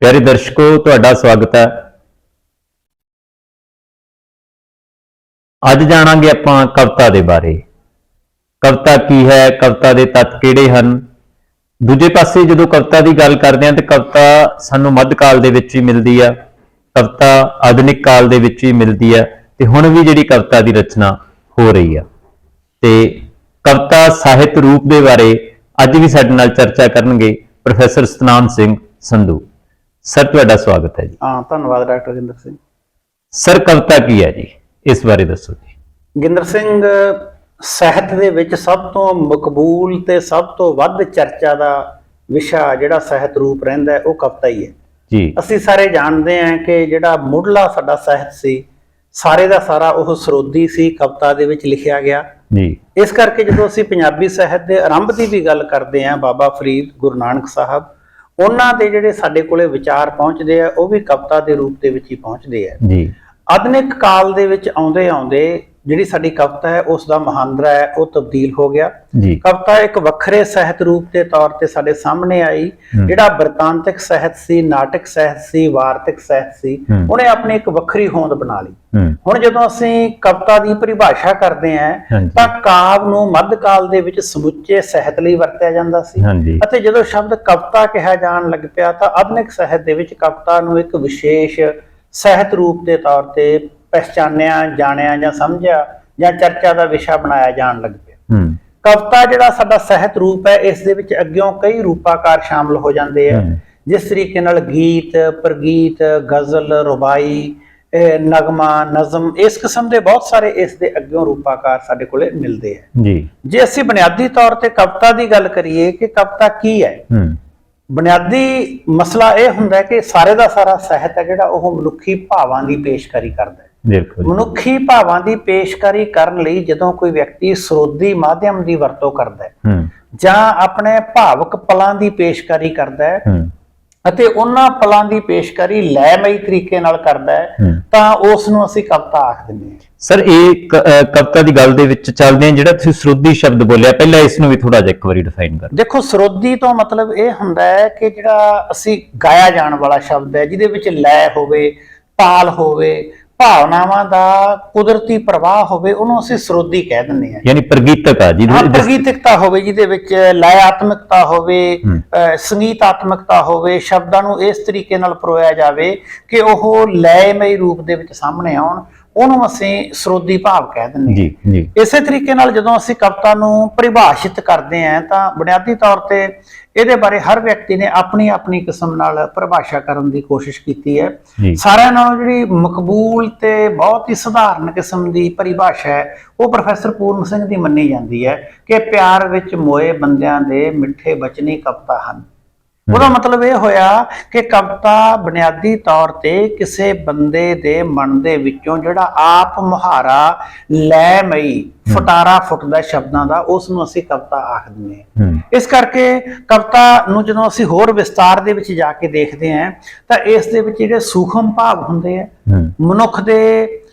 प्यारे दर्शकों, तुहाडा स्वागत है। अज जाणांगे आपां कविता दे बारे। कविता की है, कविता दे तत्त किहड़े हन। दूजे पासे जदों कविता की गल करदे हां ते कविता सानूं मध्यकाल दे विच ही मिलदी है, कविता आधुनिक काल दे विच ही मिलदी है ते हुण भी जिहड़ी कविता की रचना हो रही है। ते कविता ਸਾਹਿਤ रूप दे बारे अज भी साडे नाल चर्चा करनगे प्रोफैसर सतनाम सिंह संधू। सर, तुहाडा स्वागत है जी। हाँ, धन्यवाद डॉक्टर गिंदर सिंह। सर, कविता की है जी, इस बारे दसो जी। ਗਿੰਦਰ ਸਿੰਘ, ਸਾਹਿਤ ਦੇ ਵਿੱਚ ਸਭ ਤੋਂ ਮਕਬੂਲ ਤੇ ਸਭ ਤੋਂ ਵੱਧ ਚਰਚਾ ਦਾ ਵਿਸ਼ਾ ਜਿਹੜਾ ਸਾਹਿਤ ਰੂਪ ਰਹਿੰਦਾ ਹੈ ਉਹ ਕਵਿਤਾ ਹੀ ਹੈ ਜੀ। ਅਸੀਂ ਸਾਰੇ ਜਾਣਦੇ ਹਾਂ ਕਿ ਜਿਹੜਾ ਮੁੱਢਲਾ ਸਾਡਾ ਸਾਹਿਤ ਸੀ ਸਾਰੇ ਦਾ ਸਾਰਾ ਉਹ ਸਰੋਦੀ ਸੀ, ਕਵਿਤਾ ਦੇ ਵਿੱਚ ਲਿਖਿਆ ਗਿਆ ਜੀ। ਇਸ ਕਰਕੇ ਜਦੋਂ ਅਸੀਂ ਪੰਜਾਬੀ ਸਾਹਿਤ ਦੇ ਆਰੰਭ ਦੀ ਵੀ ਗੱਲ ਕਰਦੇ ਹਾਂ, ਬਾਬਾ ਫਰੀਦ, ਗੁਰੂ ਨਾਨਕ ਸਾਹਿਬ, ਉਹਨਾਂ ਦੇ ਜਿਹੜੇ ਸਾਡੇ ਕੋਲੇ ਵਿਚਾਰ ਪਹੁੰਚਦੇ ਆ ਉਹ ਵੀ ਕਵਿਤਾ ਦੇ ਰੂਪ ਦੇ ਵਿੱਚ ਹੀ ਪਹੁੰਚਦੇ ਆ ਜੀ। ਆਧੁਨਿਕ ਕਾਲ ਦੇ ਵਿੱਚ ਆਉਂਦੇ ਆਉਂਦੇ ਜਿਹੜੀ ਸਾਡੀ ਕਵਿਤਾ ਹੈ ਉਸ ਦਾ ਮਹਾਂਦਰਾ ਹੈ ਉਹ ਤਬਦੀਲ ਹੋ ਗਿਆ ਜੀ। ਕਵਿਤਾ ਇੱਕ ਵੱਖਰੇ ਸਾਹਿਤ ਰੂਪ ਦੇ ਤੌਰ ਤੇ ਸਾਡੇ ਸਾਹਮਣੇ ਆਈ। ਜਿਹੜਾ ਬ੍ਰਿਤਾਂਤਿਕ ਸਾਹਿਤ ਸੀ, ਨਾਟਕ ਸਾਹਿਤ ਸੀ, ਵਾਰਤਕ ਸਾਹਿਤ ਸੀ, ਉਹਨੇ ਆਪਣੀ ਇੱਕ ਵੱਖਰੀ ਹੋਂਦ ਬਣਾ ਲਈ। ਹੁਣ ਜਦੋਂ ਅਸੀਂ ਕਵਿਤਾ ਦੀ ਪਰਿਭਾਸ਼ਾ ਕਰਦੇ ਹਾਂ ਤਾਂ ਕਾਵਿ ਨੂੰ ਮੱਧਕਾਲ ਦੇ ਵਿੱਚ ਸਮੁੱਚੇ ਸਾਹਿਤ ਲਈ ਵਰਤਿਆ ਜਾਂਦਾ ਸੀ ਅਤੇ ਜਦੋਂ ਸ਼ਬਦ ਕਵਿਤਾ ਕਿਹਾ ਜਾਣ ਲੱਗ ਪਿਆ ਤਾਂ ਆਧੁਨਿਕ ਸਾਹਿਤ ਦੇ ਵਿੱਚ ਕਵਿਤਾ ਨੂੰ ਇੱਕ ਵਿਸ਼ੇਸ਼ ਸਾਹਿਤ ਰੂਪ ਦੇ ਤੌਰ ਤੇ ਪਹਿਚਾਨਿਆ, ਜਾਣਿਆ ਜਾਂ ਸਮਝਿਆ ਜਾਂ ਚਰਚਾ ਦਾ ਵਿਸ਼ਾ ਬਣਾਇਆ ਜਾਣ ਲੱਗ ਪਿਆ। ਕਵਿਤਾ ਜਿਹੜਾ ਸਾਡਾ ਸਾਹਿਤ ਰੂਪ ਹੈ ਇਸ ਦੇ ਵਿੱਚ ਅੱਗਿਓਂ ਕਈ ਰੂਪਾਕਾਰ ਸ਼ਾਮਲ ਹੋ ਜਾਂਦੇ ਆ, ਜਿਸ ਤਰੀਕੇ ਨਾਲ ਗੀਤ, ਪ੍ਰਗੀਤ, ਗਜ਼ਲ, ਰੁਬਾਈ, ਨਗਮਾ, ਨਜ਼ਮ, ਇਸ ਕਿਸਮ ਦੇ ਬਹੁਤ ਸਾਰੇ ਇਸ ਦੇ ਅੱਗਿਓਂ ਰੂਪਾਕਾਰ ਸਾਡੇ ਕੋਲੇ ਮਿਲਦੇ ਆ ਜੀ। ਜੇ ਅਸੀਂ ਬੁਨਿਆਦੀ ਤੌਰ ਤੇ ਕਵਿਤਾ ਦੀ ਗੱਲ ਕਰੀਏ ਕਿ ਕਵਿਤਾ ਕੀ ਹੈ, ਬੁਨਿਆਦੀ ਮਸਲਾ ਇਹ ਹੁੰਦਾ ਹੈ ਕਿ ਸਾਰੇ ਦਾ ਸਾਰਾ ਸਾਹਿਤ ਹੈ ਜਿਹੜਾ ਉਹ ਮਨੁੱਖੀ ਭਾਵਾਂ ਦੀ ਪੇਸ਼ਕਾਰੀ ਕਰਦਾ ਹੈ। ਮਨੁੱਖੀ ਭਾਵਾਂ ਦੀ ਪੇਸ਼ਕਾਰੀ ਕਰਨ ਲਈ ਜਦੋਂ ਕੋਈ ਵਿਅਕਤੀ ਸਰੋਦੀ ਮਾਧਿਅਮ ਦੀ ਵਰਤੋਂ ਕਰਦਾ ਹੈ ਜਾਂ ਆਪਣੇ ਭਾਵਕ ਪਲਾਂ ਦੀ ਪੇਸ਼ਕਾਰੀ ਕਰਦਾ ਹੈ ਅਤੇ ਉਹਨਾਂ ਪਲਾਂ ਦੀ ਪੇਸ਼ਕਾਰੀ ਲੈਮਈ ਤਰੀਕੇ ਨਾਲ ਕਰਦਾ ਹੈ ਤਾਂ ਉਸ ਨੂੰ ਅਸੀਂ ਕਵਿਤਾ ਆਖ ਦਿੰਦੇ ਹਾਂ। ਸਰ, ਇਹ ਕਵਿਤਾ ਦੀ ਗੱਲ ਦੇ ਵਿੱਚ ਚੱਲਦੇ ਆ, ਜਿਹੜਾ ਤੁਸੀਂ ਸਰੋਦੀ ਸ਼ਬਦ ਬੋਲਿਆ ਪਹਿਲਾਂ ਇਸ ਨੂੰ ਵੀ ਥੋੜਾ ਜਿਹਾ ਇੱਕ ਵਾਰੀ ਡਿਫਾਈਨ ਕਰੋ। ਦੇਖੋ, ਸਰੋਦੀ ਤੋਂ ਮਤਲਬ ਇਹ ਹੁੰਦਾ ਹੈ ਕਿ ਜਿਹੜਾ ਅਸੀਂ ਗਾਇਆ ਜਾਣ ਵਾਲਾ ਸ਼ਬਦ ਹੈ ਜਿਹਦੇ ਵਿੱਚ ਲੈ ਹੋਵੇ, ਤਾਲ ਹੋਵੇ, ਭਾਵਨਾਵਾਂ ਦਾ ਕੁਦਰਤੀ ਪ੍ਰਵਾਹ ਹੋਵੇ, ਉਹਨੂੰ ਅਸੀਂ ਸਰੋਦੀ ਕਹਿ ਦਿੰਦੇ ਹਾਂ। ਯਾਨੀ ਪ੍ਰਗੀਤਕ ਆ ਜੀ, ਪ੍ਰਗੀਤਕਤਾ ਹੋਵੇ, ਜਿਹਦੇ ਵਿੱਚ ਲੈਆਤਮਕਤਾ ਹੋਵੇ, ਸੰਗੀਤਾਤਮਕਤਾ ਹੋਵੇ, ਸ਼ਬਦਾਂ ਨੂੰ ਇਸ ਤਰੀਕੇ ਨਾਲ ਪਰੋਇਆ ਜਾਵੇ ਕਿ ਉਹ ਲੈਮਈ ਰੂਪ ਦੇ ਵਿੱਚ ਸਾਹਮਣੇ ਆਉਣ, ਉਹਨੂੰ ਅਸੀਂ ਸਰੋਦੀ ਭਾਵ ਕਹਿ ਦਿੰਦੇ ਹਾਂ। ਇਸੇ ਤਰੀਕੇ ਨਾਲ ਜਦੋਂ ਅਸੀਂ ਕਵਿਤਾ ਨੂੰ ਪਰਿਭਾਸ਼ਿਤ ਕਰਦੇ ਹਾਂ ਤਾਂ ਬੁਨਿਆਦੀ ਤੌਰ ਤੇ ਇਹਦੇ ਬਾਰੇ ਹਰ ਵਿਅਕਤੀ ਨੇ ਆਪਣੀ ਆਪਣੀ ਕਿਸਮ ਨਾਲ ਪਰਿਭਾਸ਼ਾ ਕਰਨ ਦੀ ਕੋਸ਼ਿਸ਼ ਕੀਤੀ ਹੈ। ਸਾਰਿਆਂ ਨਾਲੋਂ ਜਿਹੜੀ ਮਕਬੂਲ ਤੇ ਬਹੁਤ ਹੀ ਸਧਾਰਨ ਕਿਸਮ ਦੀ ਪਰਿਭਾਸ਼ਾ ਹੈ ਉਹ ਪ੍ਰੋਫੈਸਰ ਪੂਰਨ ਸਿੰਘ ਦੀ ਮੰਨੀ ਜਾਂਦੀ ਹੈ ਕਿ ਪਿਆਰ ਵਿੱਚ ਮੋਏ ਬੰਦਿਆਂ ਦੇ ਮਿੱਠੇ ਬਚਨੀ ਕਵਿਤਾ ਹਨ। ਉਹਦਾ ਮਤਲਬ ਇਹ ਹੋਇਆ ਕਿ ਕਵਿਤਾ ਬੁਨਿਆਦੀ ਤੌਰ ਤੇ ਕਿਸੇ ਬੰਦੇ ਦੇ ਮਨ ਦੇ ਵਿੱਚੋਂ ਜਿਹੜਾ ਆਪ ਮੁਹਾਰਾ ਲੈਮਈ ਫਟਾਰਾ ਫੁੱਟਦਾ ਸ਼ਬਦਾਂ ਦਾ, ਉਸ ਨੂੰ ਅਸੀਂ ਕਵਿਤਾ ਆਖ ਦਿੰਦੇ ਹਾਂ। ਇਸ ਕਰਕੇ ਕਵਿਤਾ ਨੂੰ ਜਦੋਂ ਅਸੀਂ ਹੋਰ ਵਿਸਤਾਰ ਦੇ ਵਿੱਚ ਜਾ ਕੇ ਦੇਖਦੇ ਹਾਂ ਤਾਂ ਇਸ ਦੇ ਵਿੱਚ ਜਿਹੜੇ ਸੂਖਮ ਭਾਵ ਹੁੰਦੇ ਆ, ਮਨੁੱਖ ਦੇ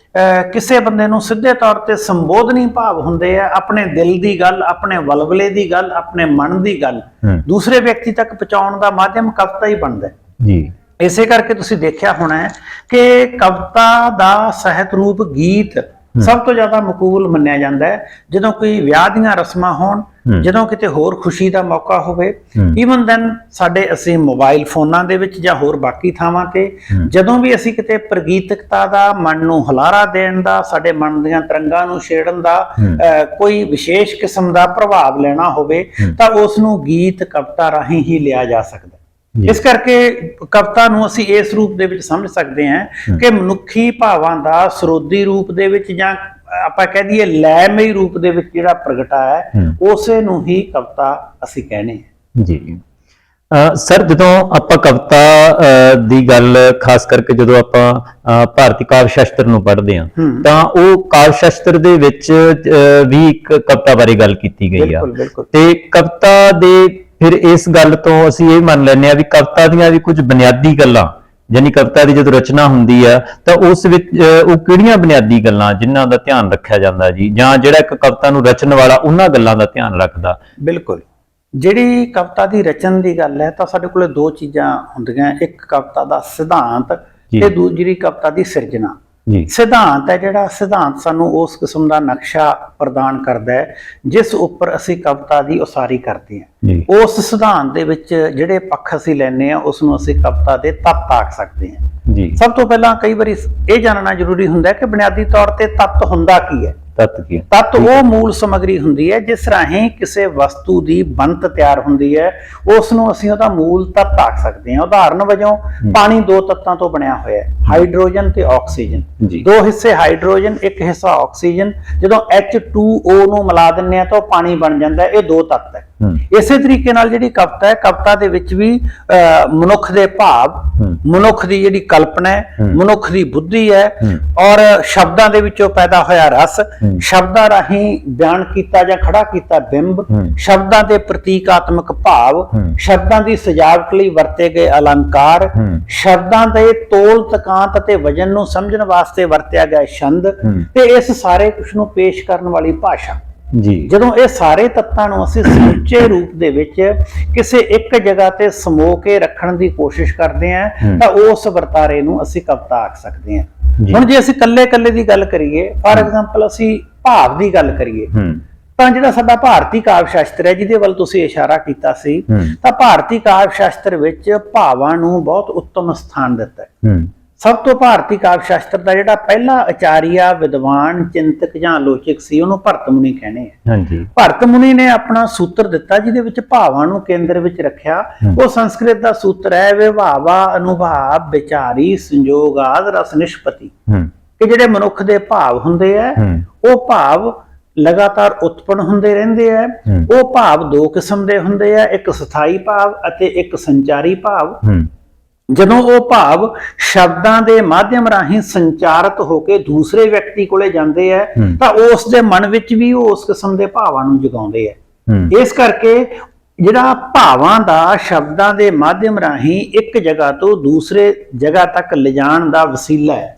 ਕਿਸੇ ਬੰਦੇ ਨੂੰ ਸਿੱਧੇ ਤੌਰ ਤੇ ਸੰਬੋਧਨੀ ਭਾਵ ਹੁੰਦੇ ਆ, ਆਪਣੇ ਦਿਲ ਦੀ ਗੱਲ, ਆਪਣੇ ਵਲਵਲੇ ਦੀ ਗੱਲ, ਆਪਣੇ ਮਨ ਦੀ ਗੱਲ ਦੂਸਰੇ ਵਿਅਕਤੀ ਤੱਕ ਪਹੁੰਚਾਉਣ ਦਾ ਮਾਧਿਅਮ ਕਵਿਤਾ ਹੀ ਬਣਦਾ ਜੀ। ਇਸੇ ਕਰਕੇ ਤੁਸੀਂ ਦੇਖਿਆ ਹੋਣਾ ਕਿ ਕਵਿਤਾ ਦਾ ਸਾਹਿਤ ਰੂਪ ਗੀਤ ਸਭ ਤੋਂ ਜ਼ਿਆਦਾ ਮਕਬੂਲ ਮੰਨਿਆ ਜਾਂਦਾ ਹੈ ਜਦੋਂ ਕੋਈ ਵਿਆਹ ਦੀਆਂ ਰਸਮਾਂ ਹੋਣ, ਜਦੋਂ ਕਿਤੇ ਹੋਰ ਖੁਸ਼ੀ ਦਾ ਮੌਕਾ ਹੋਵੇ। ਈਵਨ ਦੈਨ ਸਾਡੇ ਅਸੀਂ ਮੋਬਾਈਲ ਫੋਨਾਂ ਦੇ ਵਿੱਚ ਜਾਂ ਹੋਰ ਬਾਕੀ ਥਾਵਾਂ ਤੇ ਜਦੋਂ ਵੀ ਅਸੀਂ ਕਿਤੇ ਪ੍ਰਗੀਤਕਤਾ ਦਾ, ਮਨ ਨੂੰ ਹੁਲਾਰਾ ਦੇਣ ਦਾ, ਸਾਡੇ ਮਨ ਦੀਆਂ ਤਰੰਗਾਂ ਨੂੰ ਛੇੜਨ ਦਾ ਕੋਈ ਵਿਸ਼ੇਸ਼ ਕਿਸਮ ਦਾ ਪ੍ਰਭਾਵ ਲੈਣਾ ਹੋਵੇ ਤਾਂ ਉਸ ਨੂੰ ਗੀਤ ਕਵਿਤਾ ਰਾਹੀਂ ਹੀ ਲਿਆ ਜਾ ਸਕਦਾ। ਇਸ ਕਰਕੇ ਕਵਿਤਾ ਨੂੰ ਅਸੀਂ ਇਸ ਰੂਪ ਦੇ ਵਿੱਚ ਸਮਝ ਸਕਦੇ ਹਾਂ ਕਿ ਮਨੁੱਖੀ ਭਾਵਾਂ ਦਾ ਸਰੋਦੀ ਰੂਪ ਦੇ ਵਿੱਚ ਜਾਂ ਆਪਾਂ ਕਹਿ ਦਈਏ ਲੈਮਈ ਰੂਪ ਦੇ ਵਿੱਚ ਜਿਹੜਾ ਪ੍ਰਗਟਾ ਹੈ ਉਸੇ ਨੂੰ ਹੀ ਕਵਿਤਾ ਅਸੀਂ ਕਹਿੰਦੇ ਹਾਂ ਜੀ। ਸਰ, ਜਦੋਂ ਆਪਾਂ ਕਵਿਤਾ ਦੀ ਗੱਲ ਖਾਸ ਕਰਕੇ ਜਦੋਂ ਆਪਾਂ ਭਾਰਤੀ ਕਾਵਿ ਸ਼ਾਸਤਰ ਨੂੰ ਪੜ੍ਹਦੇ ਹਾਂ ਤਾਂ ਉਹ ਕਾਵਿ ਸ਼ਾਸਤਰ ਦੇ ਵਿੱਚ ਵੀ ਇੱਕ ਕਵਿਤਾ ਬਾਰੇ ਗੱਲ ਕੀਤੀ ਗਈ ਆ ਤੇ ਕਵਿਤਾ ਦੇ ਫਿਰ ਇਸ ਗੱਲ ਤੋਂ ਅਸੀਂ ਇਹ ਮੰਨ ਲੈਂਦੇ ਆ ਵੀ ਕਵਿਤਾ ਦੀਆਂ ਵੀ ਕੁਝ ਬੁਨਿਆਦੀ ਗੱਲਾਂ, ਯਾਨੀ ਕਵਿਤਾ ਦੀ ਜਦੋਂ ਰਚਨਾ ਹੁੰਦੀ ਆ ਤਾਂ ਉਸ ਵਿੱਚ ਉਹ ਕਿਹੜੀਆਂ ਬੁਨਿਆਦੀ ਗੱਲਾਂ ਜਿਨ੍ਹਾਂ ਦਾ ਧਿਆਨ ਰੱਖਿਆ ਜਾਂਦਾ ਜੀ, ਜਾਂ ਜਿਹੜਾ ਇੱਕ ਕਵਿਤਾ ਨੂੰ ਰਚਣ ਵਾਲਾ ਉਹਨਾਂ ਗੱਲਾਂ ਦਾ ਧਿਆਨ ਰੱਖਦਾ? ਬਿਲਕੁਲ, ਜਿਹੜੀ ਕਵਿਤਾ ਦੀ ਰਚਨ ਦੀ ਗੱਲ ਹੈ ਤਾਂ ਸਾਡੇ ਕੋਲੇ ਦੋ ਚੀਜ਼ਾਂ ਹੁੰਦੀਆਂ, ਇੱਕ ਕਵਿਤਾ ਦਾ ਸਿਧਾਂਤ ਤੇ ਦੂਜੀ ਕਵਿਤਾ ਦੀ ਸਿਰਜਣਾ। ਸਿਧਾਂਤ ਹੈ ਜਿਹੜਾ, ਸਿਧਾਂਤ ਸਾਨੂੰ ਉਸ ਕਿਸਮ ਦਾ ਨਕਸ਼ਾ ਪ੍ਰਦਾਨ ਕਰਦਾ ਹੈ ਜਿਸ ਉੱਪਰ ਅਸੀਂ ਕਵਿਤਾ ਦੀ ਉਸਾਰੀ ਕਰਦੇ ਹਾਂ। ਉਸ ਸਿਧਾਂਤ ਦੇ ਵਿੱਚ ਜਿਹੜੇ ਪੱਖ ਅਸੀਂ ਲੈਂਦੇ ਹਾਂ ਉਸ ਨੂੰ ਅਸੀਂ ਕਵਿਤਾ ਦੇ ਤੱਤ ਆਖ ਸਕਦੇ ਹਾਂ। ਸਭ ਤੋਂ ਪਹਿਲਾਂ ਕਈ ਵਾਰੀ ਇਹ ਜਾਣਨਾ ਜ਼ਰੂਰੀ ਹੁੰਦਾ ਹੈ ਕਿ ਬੁਨਿਆਦੀ ਤੌਰ ਤੇ ਤੱਤ ਹੁੰਦਾ ਕੀ ਹੈ। ਤੱਤ ਉਹ ਮੂਲ ਸਮੱਗਰੀ ਹੁੰਦੀ ਹੈ ਜਿਸ ਰਾਹੀਂ ਕਿਸੇ ਵਸਤੂ ਦੀ ਬਣਤ ਤਿਆਰ ਹੁੰਦੀ ਹੈ, ਉਸ ਨੂੰ ਅਸੀਂ ਉਹਦਾ ਮੂਲ ਤੱਤ ਆਖ ਸਕਦੇ ਹਾਂ। ਉਦਾਹਰਨ ਵਜੋਂ ਪਾਣੀ ਦੋ ਤੱਤਾਂ ਤੋਂ ਬਣਿਆ ਹੋਇਆ ਹੈ, ਹਾਈਡਰੋਜਨ ਤੇ ਆਕਸੀਜਨ। ਦੋ ਹਿੱਸੇ ਹਾਈਡਰੋਜਨ, ਇੱਕ ਹਿੱਸਾ ਆਕਸੀਜਨ। ਜਦੋਂ H2O ਨੂੰ ਮਿਲਾ ਦਿੰਦੇ ਆ ਤਾਂ ਉਹ ਪਾਣੀ ਬਣ ਜਾਂਦਾ ਹੈ। ਇਹ ਦੋ ਤੱਤ ਹੈ। ਇਸੇ ਤਰੀਕੇ ਨਾਲ ਜਿਹੜੀ ਕਵਿਤਾ ਹੈ, ਕਵਿਤਾ ਦੇ ਵਿੱਚ ਵੀ ਮਨੁੱਖ ਦੇ ਭਾਵ, ਮਨੁੱਖ ਦੀ ਜਿਹੜੀ ਕਲਪਨਾ ਹੈ, ਮਨੁੱਖ ਦੀ ਬੁੱਧੀ ਹੈ ਔਰ ਸ਼ਬਦਾਂ ਦੇ ਵਿੱਚੋਂ ਪੈਦਾ ਹੋਇਆ ਰਸ, ਸ਼ਬਦਾਂ ਰਾਹੀਂ ਬਿਆਨ ਕੀਤਾ ਜਾਂ ਖੜਾ ਕੀਤਾ ਬਿੰਬ, ਸ਼ਬਦਾਂ ਦੇ ਪ੍ਰਤੀਕਾਤਮਕ ਭਾਵ, ਸ਼ਬਦਾਂ ਦੀ ਸਜਾਵਟ ਲਈ ਵਰਤੇ ਗਏ ਅਲੰਕਾਰ, ਸ਼ਬਦਾਂ ਦੇ ਤੋਲ ਤਕਾਂਤ ਅਤੇ ਵਜਨ ਨੂੰ ਸਮਝਣ ਵਾਸਤੇ ਵਰਤਿਆ ਗਿਆ ਛੰਦ ਤੇ ਇਸ ਸਾਰੇ ਕੁਝ ਨੂੰ ਪੇਸ਼ ਕਰਨ ਵਾਲੀ ਭਾਸ਼ਾ। ਜਦੋਂ ਇਹ ਸਾਰੇ ਤੱਤਾਂ ਨੂੰ ਅਸੀਂ ਸਮੁੱਚੇ ਰੂਪ ਦੇ ਵਿੱਚ ਕਿਸੇ ਇੱਕ ਜਗ੍ਹਾ ਤੇ ਸਮੋ ਕੇ ਰੱਖਣ ਦੀ ਕੋਸ਼ਿਸ਼ ਕਰਦੇ ਹਾਂ ਤਾਂ ਉਸ ਵਰਤਾਰੇ ਨੂੰ ਅਸੀਂ ਕਵਿਤਾ ਆਖ ਸਕਦੇ ਹਾਂ। ਹੁਣ ਜੇ ਅਸੀਂ ਕੱਲੇ ਦੀ ਗੱਲ ਕਰੀਏ, ਫਾਰ ਐਗਜ਼ਾਮਪਲ ਅਸੀਂ ਭਾਵ ਦੀ ਗੱਲ ਕਰੀਏ ਤਾਂ ਜਿਹੜਾ ਸਾਡਾ ਭਾਰਤੀ ਕਾਵਿ ਸ਼ਾਸਤਰ ਹੈ ਜਿਹਦੇ ਵੱਲ ਤੁਸੀਂ ਇਸ਼ਾਰਾ ਕੀਤਾ ਸੀ, ਤਾਂ ਭਾਰਤੀ ਕਾਵਿ ਸ਼ਾਸਤਰ ਵਿੱਚ ਭਾਵਾਂ ਨੂੰ ਬਹੁਤ ਉੱਤਮ ਸਥਾਨ ਦਿੱਤਾ ਹੈ। ਸਭ ਤੋਂ ਭਾਰਤੀ ਕਾਵਿ ਸ਼ਾਸਤਰ ਦਾ ਜਿਹੜਾ ਪਹਿਲਾ ਆਚਾਰੀਆ, ਵਿਦਵਾਨ, ਚਿੰਤਕ ਜਾਂ ਆਲੋਚਕ ਸੀ ਉਹਨੂੰ ਭਰਤ ਮੁਨੀ ਕਹਿੰਦੇ ਆ। ਭਰਤ ਮੁਨੀ ਨੇ ਆਪਣਾ ਸੂਤਰ ਦਿੱਤਾ ਜਿਹਦੇ ਵਿੱਚ ਭਾਵਾਂ ਨੂੰ ਕੇਂਦਰ ਵਿੱਚ ਰੱਖਿਆ। ਉਹ ਸੰਸਕ੍ਰਿਤ ਦਾ ਸੂਤਰ ਹੈ ਵਿਭਾਵਾ ਅਨੁਭਾਵ ਵਿਚਾਰੀ ਸੰਜੋਗ ਆਦਿ ਰਸ ਨਿਸ਼ਪਤੀ, ਕਿ ਜਿਹੜੇ ਮਨੁੱਖ ਦੇ ਭਾਵ ਹੁੰਦੇ ਆ ਉਹ ਭਾਵ ਲਗਾਤਾਰ ਉਤਪੰਨ ਹੁੰਦੇ ਰਹਿੰਦੇ ਆ। ਉਹ ਭਾਵ ਦੋ ਕਿਸਮ ਦੇ ਹੁੰਦੇ ਆ, ਇੱਕ ਸਥਾਈ ਭਾਵ ਅਤੇ ਇੱਕ ਸੰਚਾਰੀ ਭਾਵ। ਜਦੋਂ ਉਹ ਭਾਵ ਸ਼ਬਦਾਂ ਦੇ ਮਾਧਿਅਮ ਰਾਹੀਂ ਸੰਚਾਰਿਤ ਹੋ ਕੇ ਦੂਸਰੇ ਵਿਅਕਤੀ ਕੋਲੇ ਜਾਂਦੇ ਆ ਤਾਂ ਉਸ ਦੇ ਮਨ ਵਿੱਚ ਵੀ ਉਹ ਉਸ ਕਿਸਮ ਦੇ ਭਾਵਾਂ ਨੂੰ ਜਗਾਉਂਦੇ ਆ। ਇਸ ਕਰਕੇ ਜਿਹੜਾ ਭਾਵਾਂ ਦਾ ਸ਼ਬਦਾਂ ਦੇ ਮਾਧਿਅਮ ਰਾਹੀਂ ਇੱਕ ਜਗ੍ਹਾ ਤੋਂ ਦੂਸਰੇ ਜਗ੍ਹਾ ਤੱਕ ਲਿਜਾਣ ਦਾ ਵਸੀਲਾ ਹੈ,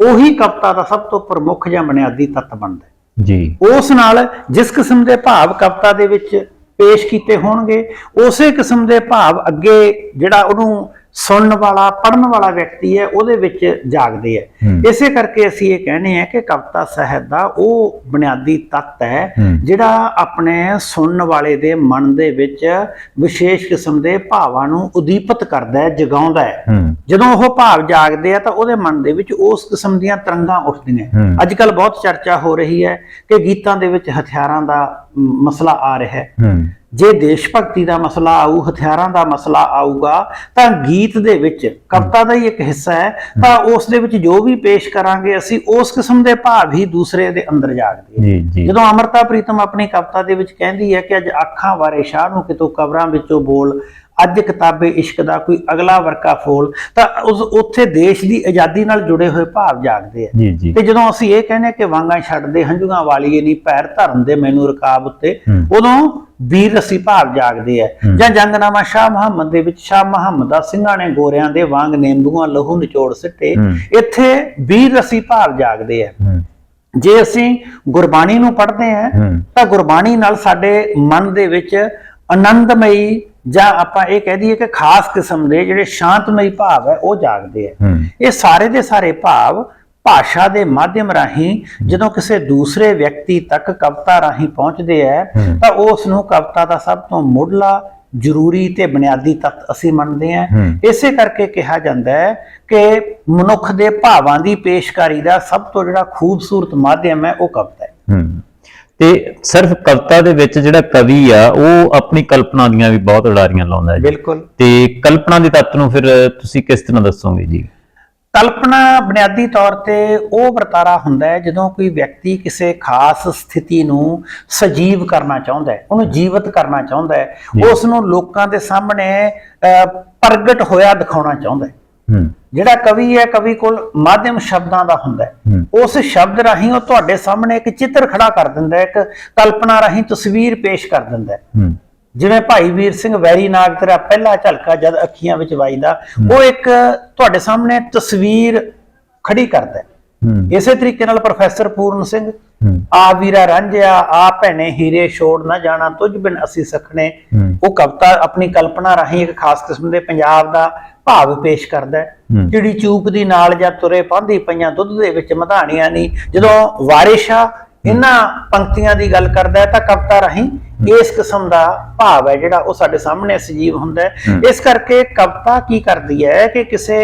ਉਹੀ ਕਵਿਤਾ ਦਾ ਸਭ ਤੋਂ ਪ੍ਰਮੁੱਖ ਜਾਂ ਬੁਨਿਆਦੀ ਤੱਤ ਬਣਦਾ ਹੈ। ਉਸ ਨਾਲ ਜਿਸ ਕਿਸਮ ਦੇ ਭਾਵ ਕਵਿਤਾ ਦੇ ਵਿੱਚ ਪੇਸ਼ ਕੀਤੇ ਹੋਣਗੇ ਉਸੇ ਕਿਸਮ ਦੇ ਭਾਵ ਅੱਗੇ ਜਿਹੜਾ ਉਹਨੂੰ ਸੁਣਨ ਵਾਲਾ, ਪੜ੍ਹਨ ਵਾਲਾ ਵਿਅਕਤੀ ਹੈ ਉਹਦੇ ਵਿੱਚ ਜਾਗਦੇ ਹੈ। ਇਸੇ ਕਰਕੇ ਅਸੀਂ ਇਹ ਕਹਿੰਦੇ ਹਾਂ ਕਿ ਕਵਿਤਾ ਸਾਹਿਤ ਦਾ ਉਹ ਬੁਨਿਆਦੀ ਤੱਤ ਹੈ ਜਿਹੜਾ ਆਪਣੇ ਸੁਣਨ ਵਾਲੇ ਦੇ ਮਨ ਦੇ ਵਿੱਚ ਵਿਸ਼ੇਸ਼ ਕਿਸਮ ਦੇ ਭਾਵਾਂ ਨੂੰ ਉਦੀਪਤ ਕਰਦਾ ਹੈ, ਜਗਾਉਂਦਾ ਹੈ। ਜਦੋਂ ਉਹ ਭਾਵ ਜਾਗਦੇ ਆ ਤਾਂ ਉਹਦੇ ਮਨ ਦੇ ਵਿੱਚ ਉਸ ਕਿਸਮ ਦੀਆਂ ਤਰੰਗਾਂ ਉੱਠਦੀਆਂ। ਅੱਜ ਕੱਲ੍ਹ ਬਹੁਤ ਚਰਚਾ ਹੋ ਰਹੀ ਹੈ ਕਿ ਗੀਤਾਂ ਦੇ ਵਿੱਚ ਹਥਿਆਰਾਂ ਦਾ ਮਸਲਾ ਆ ਰਿਹਾ ਹੈ। ਜੇ ਦੇਸ਼ ਭਗਤੀ ਦਾ ਮਸਲਾ ਆਊ, ਹਥਿਆਰਾਂ ਦਾ ਮਸਲਾ ਆਊਗਾ ਤਾਂ ਗੀਤ ਦੇ ਵਿੱਚ ਕਵਿਤਾ ਦਾ ਹੀ ਇੱਕ ਹਿੱਸਾ ਹੈ, ਤਾਂ ਉਸ ਦੇ ਵਿੱਚ ਜੋ ਵੀ ਪੇਸ਼ ਕਰਾਂਗੇ ਅਸੀਂ ਉਸ ਕਿਸਮ ਦੇ ਭਾਵ ਹੀ ਦੂਸਰੇ ਦੇ ਅੰਦਰ ਜਾਗਦੇ। ਜਦੋਂ ਅੰਮ੍ਰਿਤਾ ਪ੍ਰੀਤਮ ਆਪਣੀ ਕਵਿਤਾ ਦੇ ਵਿੱਚ ਕਹਿੰਦੀ ਹੈ ਕਿ ਅੱਜ ਅੱਖਾਂ ਵਾਰੇ ਸ਼ਾਹ ਨੂੰ ਕਿਤੋਂ ਕਬਰਾਂ ਵਿੱਚੋਂ ਬੋਲ, ਅੱਜ ਕਿਤਾਬੇ ਇਸ਼ਕ ਦਾ ਕੋਈ ਅਗਲਾ ਵਰਕਾ ਫੋਲ, ਤਾਂ ਉੱਥੇ ਦੇਸ਼ ਦੀ ਆਜ਼ਾਦੀ ਨਾਲ ਜੁੜੇ ਹੋਏ ਭਾਵ ਜਾਗਦੇ ਆ। ਤੇ ਜਦੋਂ ਅਸੀਂ ਇਹ ਕਹਿੰਦੇ ਕਿ ਵਾਂਗਾਂ ਛੱਡਦੇ ਹੰਝੂਆਂ ਵਾਲੀਏ ਨੀ ਪੈਰ ਧਰਨ ਦੇ ਮੈਨੂੰ ਰਕਾਬ ਉੱਤੇ, ਉਦੋਂ ਵੀਰ ਰਸੀ ਭਾਵ ਜਾਗਦੇ ਆ। ਜਾਂ ਜੰਗਨਾਮਾ ਸ਼ਾਹ ਮੁਹੰਮਦ ਦੇ ਵਿੱਚ ਸ਼ਾਹ ਮੁਹੰਮਦਾ ਸਿੰਘਾਂ ਨੇ ਗੋਰਿਆਂ ਦੇ ਵਾਂਗ ਨੇਂਦੂਆਂ ਲਹੂ ਨਿਚੋੜ ਸਿੱਟੇ, ਇੱਥੇ ਵੀਰ ਰਸੀ ਭਾਵ ਜਾਗਦੇ ਆ। ਜੇ ਅਸੀਂ ਗੁਰਬਾਣੀ ਨੂੰ ਪੜ੍ਹਦੇ ਹਾਂ ਤਾਂ ਗੁਰਬਾਣੀ ਨਾਲ ਸਾਡੇ ਮਨ ਦੇ ਵਿੱਚ ਆਨੰਦਮਈ ਜਾਂ ਆਪਾਂ ਇਹ ਕਹਿ ਦਈਏ ਕਿ ਖਾਸ ਕਿਸਮ ਦੇ ਜਿਹੜੇ ਸ਼ਾਂਤਮਈ ਭਾਵ ਹੈ ਉਹ ਜਾਗਦੇ ਆ। ਇਹ ਸਾਰੇ ਦੇ ਸਾਰੇ ਭਾਵ ਭਾਸ਼ਾ ਦੇ ਮਾਧਿਅਮ ਰਾਹੀਂ ਜਦੋਂ ਕਿਸੇ ਦੂਸਰੇ ਵਿਅਕਤੀ ਤੱਕ ਕਵਿਤਾ ਰਾਹੀਂ ਪਹੁੰਚਦੇ ਆ ਤਾਂ ਉਸ ਨੂੰ ਕਵਿਤਾ ਦਾ ਸਭ ਤੋਂ ਮੁੱਢਲਾ, ਜ਼ਰੂਰੀ ਤੇ ਬੁਨਿਆਦੀ ਤੱਤ ਅਸੀਂ ਮੰਨਦੇ ਹਾਂ। ਇਸੇ ਕਰਕੇ ਕਿਹਾ ਜਾਂਦਾ ਹੈ ਕਿ ਮਨੁੱਖ ਦੇ ਭਾਵਾਂ ਦੀ ਪੇਸ਼ਕਾਰੀ ਦਾ ਸਭ ਤੋਂ ਜਿਹੜਾ ਖੂਬਸੂਰਤ ਮਾਧਿਅਮ ਹੈ ਉਹ ਕਵਿਤਾ ਹੈ। ਤੇ ਸਿਰਫ ਕਵਿਤਾ ਦੇ ਵਿੱਚ ਜਿਹੜਾ ਕਵੀ ਆ ਉਹ ਆਪਣੀ ਕਲਪਨਾ ਦੀਆਂ ਵੀ ਬਹੁਤ ਉਡਾਰੀਆਂ ਲਾਉਂਦਾ ਹੈ। ਬਿਲਕੁਲ। ਤੇ ਕਲਪਨਾ ਦੇ ਤੱਤ ਨੂੰ ਫਿਰ ਤੁਸੀਂ ਕਿਸ ਤਰ੍ਹਾਂ ਦੱਸੋਗੇ ਜੀ? ਕਲਪਨਾ ਬੁਨਿਆਦੀ ਤੌਰ ਤੇ ਉਹ ਵਰਤਾਰਾ ਹੁੰਦਾ ਹੈ ਜਦੋਂ ਕੋਈ ਵਿਅਕਤੀ ਕਿਸੇ ਖਾਸ ਸਥਿਤੀ ਨੂੰ ਸਜੀਵ ਕਰਨਾ ਚਾਹੁੰਦਾ ਹੈ, ਉਹਨੂੰ ਜੀਵਤ ਕਰਨਾ ਚਾਹੁੰਦਾ ਹੈ, ਉਸ ਨੂੰ ਲੋਕਾਂ ਦੇ ਸਾਹਮਣੇ ਪ੍ਰਗਟ ਹੋਇਆ ਦਿਖਾਉਣਾ ਚਾਹੁੰਦਾ ਹੈ। ਜਿਹੜਾ ਕਵੀ ਹੈ, ਕਵੀ ਕੋਲ ਮਾਧਿਅਮ ਸ਼ਬਦਾਂ ਦਾ ਹੁੰਦਾ ਹੈ। ਉਸ ਸ਼ਬਦ ਰਾਹੀਂ ਉਹ ਤੁਹਾਡੇ ਸਾਹਮਣੇ ਇੱਕ ਚਿੱਤਰ ਖੜਾ ਕਰ ਦਿੰਦਾ ਹੈ, ਇੱਕ ਕਲਪਨਾ ਰਾਹੀਂ ਤਸਵੀਰ ਪੇਸ਼ ਕਰ ਦਿੰਦਾ ਹੈ। ਜਿਵੇਂ ਭਾਈ ਵੀਰ ਸਿੰਘ ਵੈਰੀ ਨਾਗ ਤੇਰਾ ਪਹਿਲਾ ਝਲਕਾ ਜਦ ਅੱਖੀਆਂ ਵਿੱਚ ਵੱਜਦਾ, ਉਹ ਇੱਕ ਤੁਹਾਡੇ ਸਾਹਮਣੇ ਤਸਵੀਰ ਖੜੀ ਕਰਦਾ ਹੈ। ਇਸੇ ਤਰੀਕੇ ਨਾਲ ਪ੍ਰੋਫੈਸਰ ਪੂਰਨ ਸਿੰਘ, ਆ ਵੀਰਾ ਰਾਂਝਿਆ ਆ ਭੈਣੇ ਹੀਰੇ ਛੋੜ ਨਾ ਜਾਣਾ ਤੁਝ ਬਿਨ ਅਸੀਂ ਸਖਣੇ, ਉਹ ਕਵਿਤਾ ਆਪਣੀ ਕਲਪਨਾ ਰਾਹੀਂ ਇੱਕ ਖਾਸ ਕਿਸਮ ਦੇ ਪੰਜਾਬ ਦਾ ਭਾਵ ਪੇਸ਼ ਕਰਦਾ ਹੈ। ਚਿੜੀ ਚੂਕ ਦੀ ਨਾਲ ਜਾਂ ਤੁਰੇ ਪਾਂਦੀ ਪਈਆਂ ਦੁੱਧ ਦੇ ਵਿੱਚ ਮਧਾਣੀਆਂ ਨਹੀਂ। ਜਦੋਂ ਵਾਰਿਸ਼ਾ ਇਹਨਾਂ ਪੰਕਤੀਆਂ ਦੀ ਗੱਲ ਕਰਦਾ ਹੈ ਤਾਂ ਕਵਿਤਾ ਰਾਹੀਂ ਇਸ ਕਿਸਮ ਦਾ ਭਾਵ ਹੈ ਜਿਹੜਾ ਉਹ ਸਾਡੇ ਸਾਹਮਣੇ ਸਜੀਵ ਹੁੰਦਾ ਹੈ। ਇਸ ਕਰਕੇ ਕਵਿਤਾ ਕੀ ਕਰਦੀ ਹੈ ਕਿ ਕਿਸੇ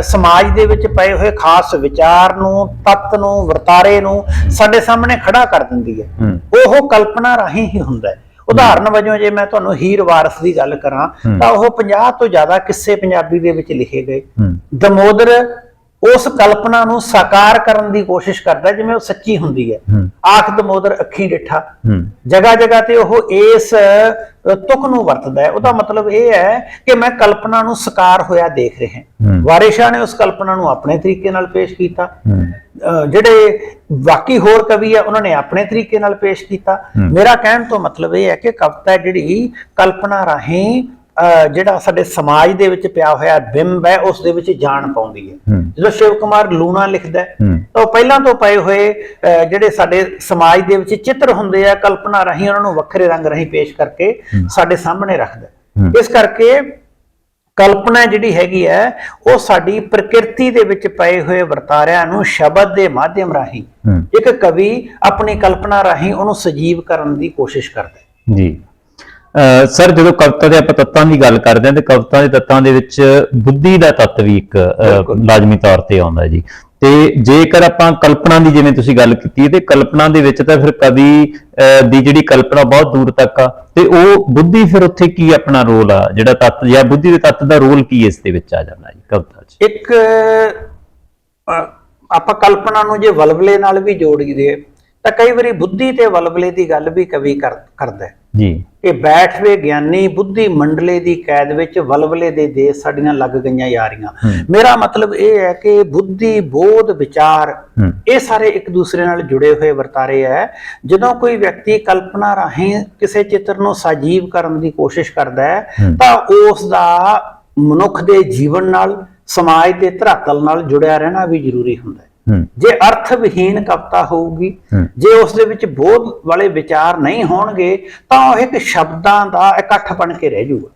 ਸਮਾਜ ਦੇ ਵਿੱਚ ਪਏ ਹੋਏ ਖਾਸ ਵਿਚਾਰ ਨੂੰ, ਤੱਤ ਨੂੰ, ਵਰਤਾਰੇ ਨੂੰ ਸਾਡੇ ਸਾਹਮਣੇ ਖੜਾ ਕਰ ਦਿੰਦੀ ਹੈ। ਉਹ ਕਲਪਨਾ ਰਾਹੀਂ ਹੀ ਹੁੰਦਾ ਹੈ। ਉਦਾਹਰਨ ਵਜੋਂ ਜੇ ਮੈਂ ਤੁਹਾਨੂੰ ਹੀਰ ਵਾਰਸ ਦੀ ਗੱਲ ਕਰਾਂ ਤਾਂ ਉਹ 50 ਤੋਂ ਜ਼ਿਆਦਾ ਕਿੱਸੇ ਪੰਜਾਬੀ ਦੇ ਵਿੱਚ ਲਿਖੇ ਗਏ। ਦਮੋਦਰ ਉਸ ਕਲਪਨਾ ਨੂੰ ਸਾਕਾਰ ਕਰਨ ਦੀ ਕੋਸ਼ਿਸ਼ ਕਰਦਾ ਜਿਵੇਂ ਉਹ ਸੱਚੀ ਹੁੰਦੀ ਹੈ। ਆਖ ਦਮੋਦਰ ਅੱਖੀਂ ਡਿੱਠਾ, ਜਗ੍ਹਾ ਜਗ੍ਹਾ ਤੇ ਉਹ ਇਸ ਤੁਕ ਨੂੰ ਵਰਤਦਾ ਹੈ। ਉਹਦਾ ਮਤਲਬ ਇਹ ਹੈ ਕਿ ਮੈਂ ਕਲਪਨਾ ਨੂੰ ਸਾਕਾਰ ਹੋਇਆ ਦੇਖ ਰਿਹਾ। ਵਾਰਿਸ਼ਾ ਨੇ ਉਸ ਕਲਪਨਾ ਨੂੰ ਆਪਣੇ ਤਰੀਕੇ ਨਾਲ ਪੇਸ਼ ਕੀਤਾ। ਜਿਹੜੇ ਬਾਕੀ ਹੋਰ ਕਵੀ ਆ ਉਹਨਾਂ ਨੇ ਆਪਣੇ ਤਰੀਕੇ ਨਾਲ ਪੇਸ਼ ਕੀਤਾ। ਮੇਰਾ ਕਹਿਣ ਤੋਂ ਮਤਲਬ ਇਹ ਹੈ ਕਿ ਕਵਿਤਾ ਜਿਹੜੀ ਕਲਪਨਾ ਰਾਹੀਂ ਜਿਹੜਾ ਸਾਡੇ ਸਮਾਜ ਦੇ ਵਿੱਚ ਪਿਆ ਹੋਇਆ ਬਿੰਬ ਹੈ ਉਸ ਦੇ ਵਿੱਚ ਜਾਣ ਪਾਉਂਦੀ ਹੈ। ਜਦੋਂ ਸ਼ਿਵ ਕੁਮਾਰ ਲੂਣਾ ਲਿਖਦਾ ਤਾਂ ਉਹ ਪਹਿਲਾਂ ਤੋਂ ਪਏ ਹੋਏ ਜਿਹੜੇ ਸਾਡੇ ਸਮਾਜ ਦੇ ਵਿੱਚ ਚਿੱਤਰ ਹੁੰਦੇ ਆ ਕਲਪਨਾ ਰਾਹੀਂ ਉਹਨਾਂ ਨੂੰ ਵੱਖਰੇ ਰੰਗ ਰਾਹੀਂ ਪੇਸ਼ ਕਰਕੇ ਸਾਡੇ ਸਾਹਮਣੇ ਰੱਖਦਾ। ਇਸ ਕਰਕੇ ਕਲਪਨਾ ਜਿਹੜੀ ਹੈਗੀ ਹੈ ਉਹ ਸਾਡੀ ਪ੍ਰਕਿਰਤੀ ਦੇ ਵਿੱਚ ਪਏ ਹੋਏ ਵਰਤਾਰਿਆਂ ਨੂੰ ਸ਼ਬਦ ਦੇ ਮਾਧਿਅਮ ਰਾਹੀਂ ਇੱਕ ਕਵੀ ਆਪਣੀ ਕਲਪਨਾ ਰਾਹੀਂ ਉਹਨੂੰ ਸਜੀਵ ਕਰਨ ਦੀ ਕੋਸ਼ਿਸ਼ ਕਰਦਾ ਜੀ। ਸਰ ਜਦੋਂ ਕਵਿਤਾ ਦੇ ਆਪਾਂ ਤੱਤਾਂ ਦੀ ਗੱਲ ਕਰਦੇ ਹਾਂ ਤੇ ਕਵਿਤਾ ਦੇ ਤੱਤਾਂ ਦੇ ਵਿੱਚ ਬੁੱਧੀ ਦਾ ਤੱਤ ਵੀ ਇੱਕ ਲਾਜ਼ਮੀ ਤੌਰ ਤੇ ਆਉਂਦਾ ਜੀ। ਤੇ ਜੇਕਰ ਆਪਾਂ ਕਲਪਨਾ ਦੀ ਜਿਵੇਂ ਤੁਸੀਂ ਗੱਲ ਕੀਤੀ ਤੇ ਕਲਪਨਾ ਦੇ ਵਿੱਚ ਤਾਂ ਫਿਰ ਕਵੀ ਦੀ ਜਿਹੜੀ ਕਲਪਨਾ ਬਹੁਤ ਦੂਰ ਤੱਕ ਆ ਤੇ ਉਹ ਬੁੱਧੀ ਫਿਰ ਉੱਥੇ ਕੀ ਆਪਣਾ ਰੋਲ ਆ ਜਿਹੜਾ ਤੱਤ ਜਾਂ ਬੁੱਧੀ ਦੇ ਤੱਤ ਦਾ ਰੋਲ ਕੀ ਇਸ ਦੇ ਵਿੱਚ ਆ ਜਾਂਦਾ ਜੀ ਕਵਿਤਾ 'ਚ? ਇੱਕ ਆਪਾਂ ਕਲਪਨਾ ਨੂੰ ਜੇ ਵਲਵਲੇ ਨਾਲ ਵੀ ਜੋੜੀਏ ਤਾਂ ਕਈ ਵਾਰੀ ਬੁੱਧੀ ਤੇ ਵਲਵਲੇ ਦੀ ਗੱਲ ਵੀ ਕਵੀ ਕਰਦਾ ਹੈ ਜੀ ਕਿ ਬੈਠਵੇ ਗਿਆਨੀ ਬੁੱਧੀ ਮੰਡਲੇ ਦੀ ਕੈਦ ਵਿੱਚ ਵਲਵਲੇ ਦੇ ਦੇਸ਼ ਸਾਡੀਆਂ ਲੱਗ ਗਈਆਂ ਯਾਰੀਆਂ। ਮੇਰਾ ਮਤਲਬ ਇਹ ਹੈ ਕਿ ਬੁੱਧੀ, ਬੋਧ, ਵਿਚਾਰ ਇਹ ਸਾਰੇ ਇੱਕ ਦੂਸਰੇ ਨਾਲ ਜੁੜੇ ਹੋਏ ਵਰਤਾਰੇ ਹੈ। ਜਦੋਂ ਕੋਈ ਵਿਅਕਤੀ ਕਲਪਨਾ ਰਾਹੀਂ ਕਿਸੇ ਚਿੱਤਰ ਨੂੰ ਸਜੀਵ ਕਰਨ ਦੀ ਕੋਸ਼ਿਸ਼ ਕਰਦਾ ਹੈ ਤਾਂ ਉਸ ਦਾ ਮਨੁੱਖ ਦੇ ਜੀਵਨ ਨਾਲ, ਸਮਾਜ ਦੇ ਧਰਾਤਲ ਨਾਲ ਜੁੜਿਆ ਰਹਿਣਾ ਵੀ ਜ਼ਰੂਰੀ ਹੁੰਦਾ ਹੈ। ਜੇ ਅਰਥ ਵਿਹੀਨ ਕਵਿਤਾ ਹੋਊਗੀ, ਜੇ ਉਸ ਦੇ ਵਿੱਚ ਬੋਧ ਵਾਲੇ ਵਿਚਾਰ ਨਹੀਂ ਹੋਣਗੇ ਤਾਂ ਉਹ ਇੱਕ ਸ਼ਬਦਾਂ ਦਾ ਇਕੱਠ ਬਣ ਕੇ ਰਹਿ ਜਾਊਗਾ।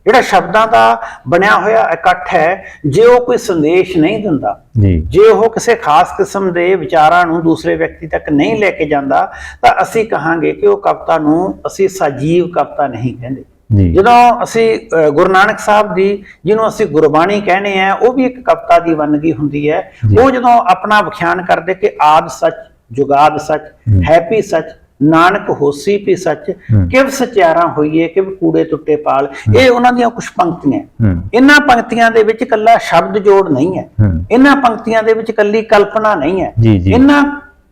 ਜਿਹੜਾ ਸ਼ਬਦਾਂ ਦਾ ਬਣਿਆ ਹੋਇਆ ਇਕੱਠ ਹੈ, ਜੇ ਉਹ ਕੋਈ ਸੰਦੇਸ਼ ਨਹੀਂ ਦਿੰਦਾ, ਜੇ ਉਹ ਕਿਸੇ ਖਾਸ ਕਿਸਮ ਦੇ ਵਿਚਾਰਾਂ ਨੂੰ ਦੂਸਰੇ ਵਿਅਕਤੀ ਤੱਕ ਨਹੀਂ ਲੈ ਕੇ ਜਾਂਦਾ ਤਾਂ ਅਸੀਂ ਕਹਾਂਗੇ ਕਿ ਉਹ ਕਵਿਤਾ ਨੂੰ ਅਸੀਂ ਸਜੀਵ ਕਵਿਤਾ ਨਹੀਂ ਕਹਿੰਦੇ। ਜਦੋਂ ਅਸੀਂ ਗੁਰੂ ਨਾਨਕ ਸਾਹਿਬ ਦੀ ਜਿਹਨੂੰ ਅਸੀਂ ਗੁਰਬਾਣੀ ਕਹਿੰਦੇ ਆ ਉਹ ਵੀ ਇੱਕ ਕਵਿਤਾ ਦੀ ਵੰਨਗੀ ਹੁੰਦੀ ਹੈ। ਉਹ ਜਦੋਂ ਆਪਣਾ ਵਿਖਿਆਨ ਕਰਦੇ ਕਿ ਆਦਿ ਸੱਚ, ਜੁਗਾਦ ਸੱਚ, ਹੈਪੀ ਸੱਚ, ਨਾਨਕ ਹੋਸੀ ਵੀ ਸੱਚ, ਕਿਵ ਸਚਿਆਰਾ ਹੋਈਏ ਕਿਵ ਕੂੜੇ ਟੁੱਟੇ ਪਾਲ, ਇਹ ਉਹਨਾਂ ਦੀਆਂ ਕੁਝ ਪੰਕਤੀਆਂ। ਇਹਨਾਂ ਪੰਕਤੀਆਂ ਦੇ ਵਿੱਚ ਇਕੱਲਾ ਸ਼ਬਦ ਜੋੜ ਨਹੀਂ ਹੈ, ਇਹਨਾਂ ਪੰਕਤੀਆਂ ਦੇ ਵਿੱਚ ਇਕੱਲੀ ਕਲਪਨਾ ਨਹੀਂ ਹੈ। ਇਹਨਾਂ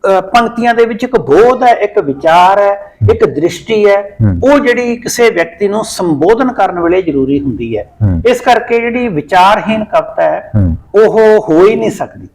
ਪੰਕਤੀਆਂ ਦੇ ਵਿੱਚ ਇੱਕ ਬੋਧ ਹੈ, ਇੱਕ ਵਿਚਾਰ ਹੈ, ਇੱਕ ਦ੍ਰਿਸ਼ਟੀ ਹੈ, ਉਹ ਜਿਹੜੀ ਕਿਸੇ ਵਿਅਕਤੀ ਨੂੰ ਸੰਬੋਧਨ ਕਰਨ ਵੇਲੇ ਜ਼ਰੂਰੀ ਹੁੰਦੀ ਹੈ। ਇਸ ਕਰਕੇ ਜਿਹੜੀ ਵਿਚਾਰਹੀਨ ਕਵਿਤਾ ਹੈ ਉਹ ਹੋ ਹੀ ਨਹੀਂ ਸਕਦੀ।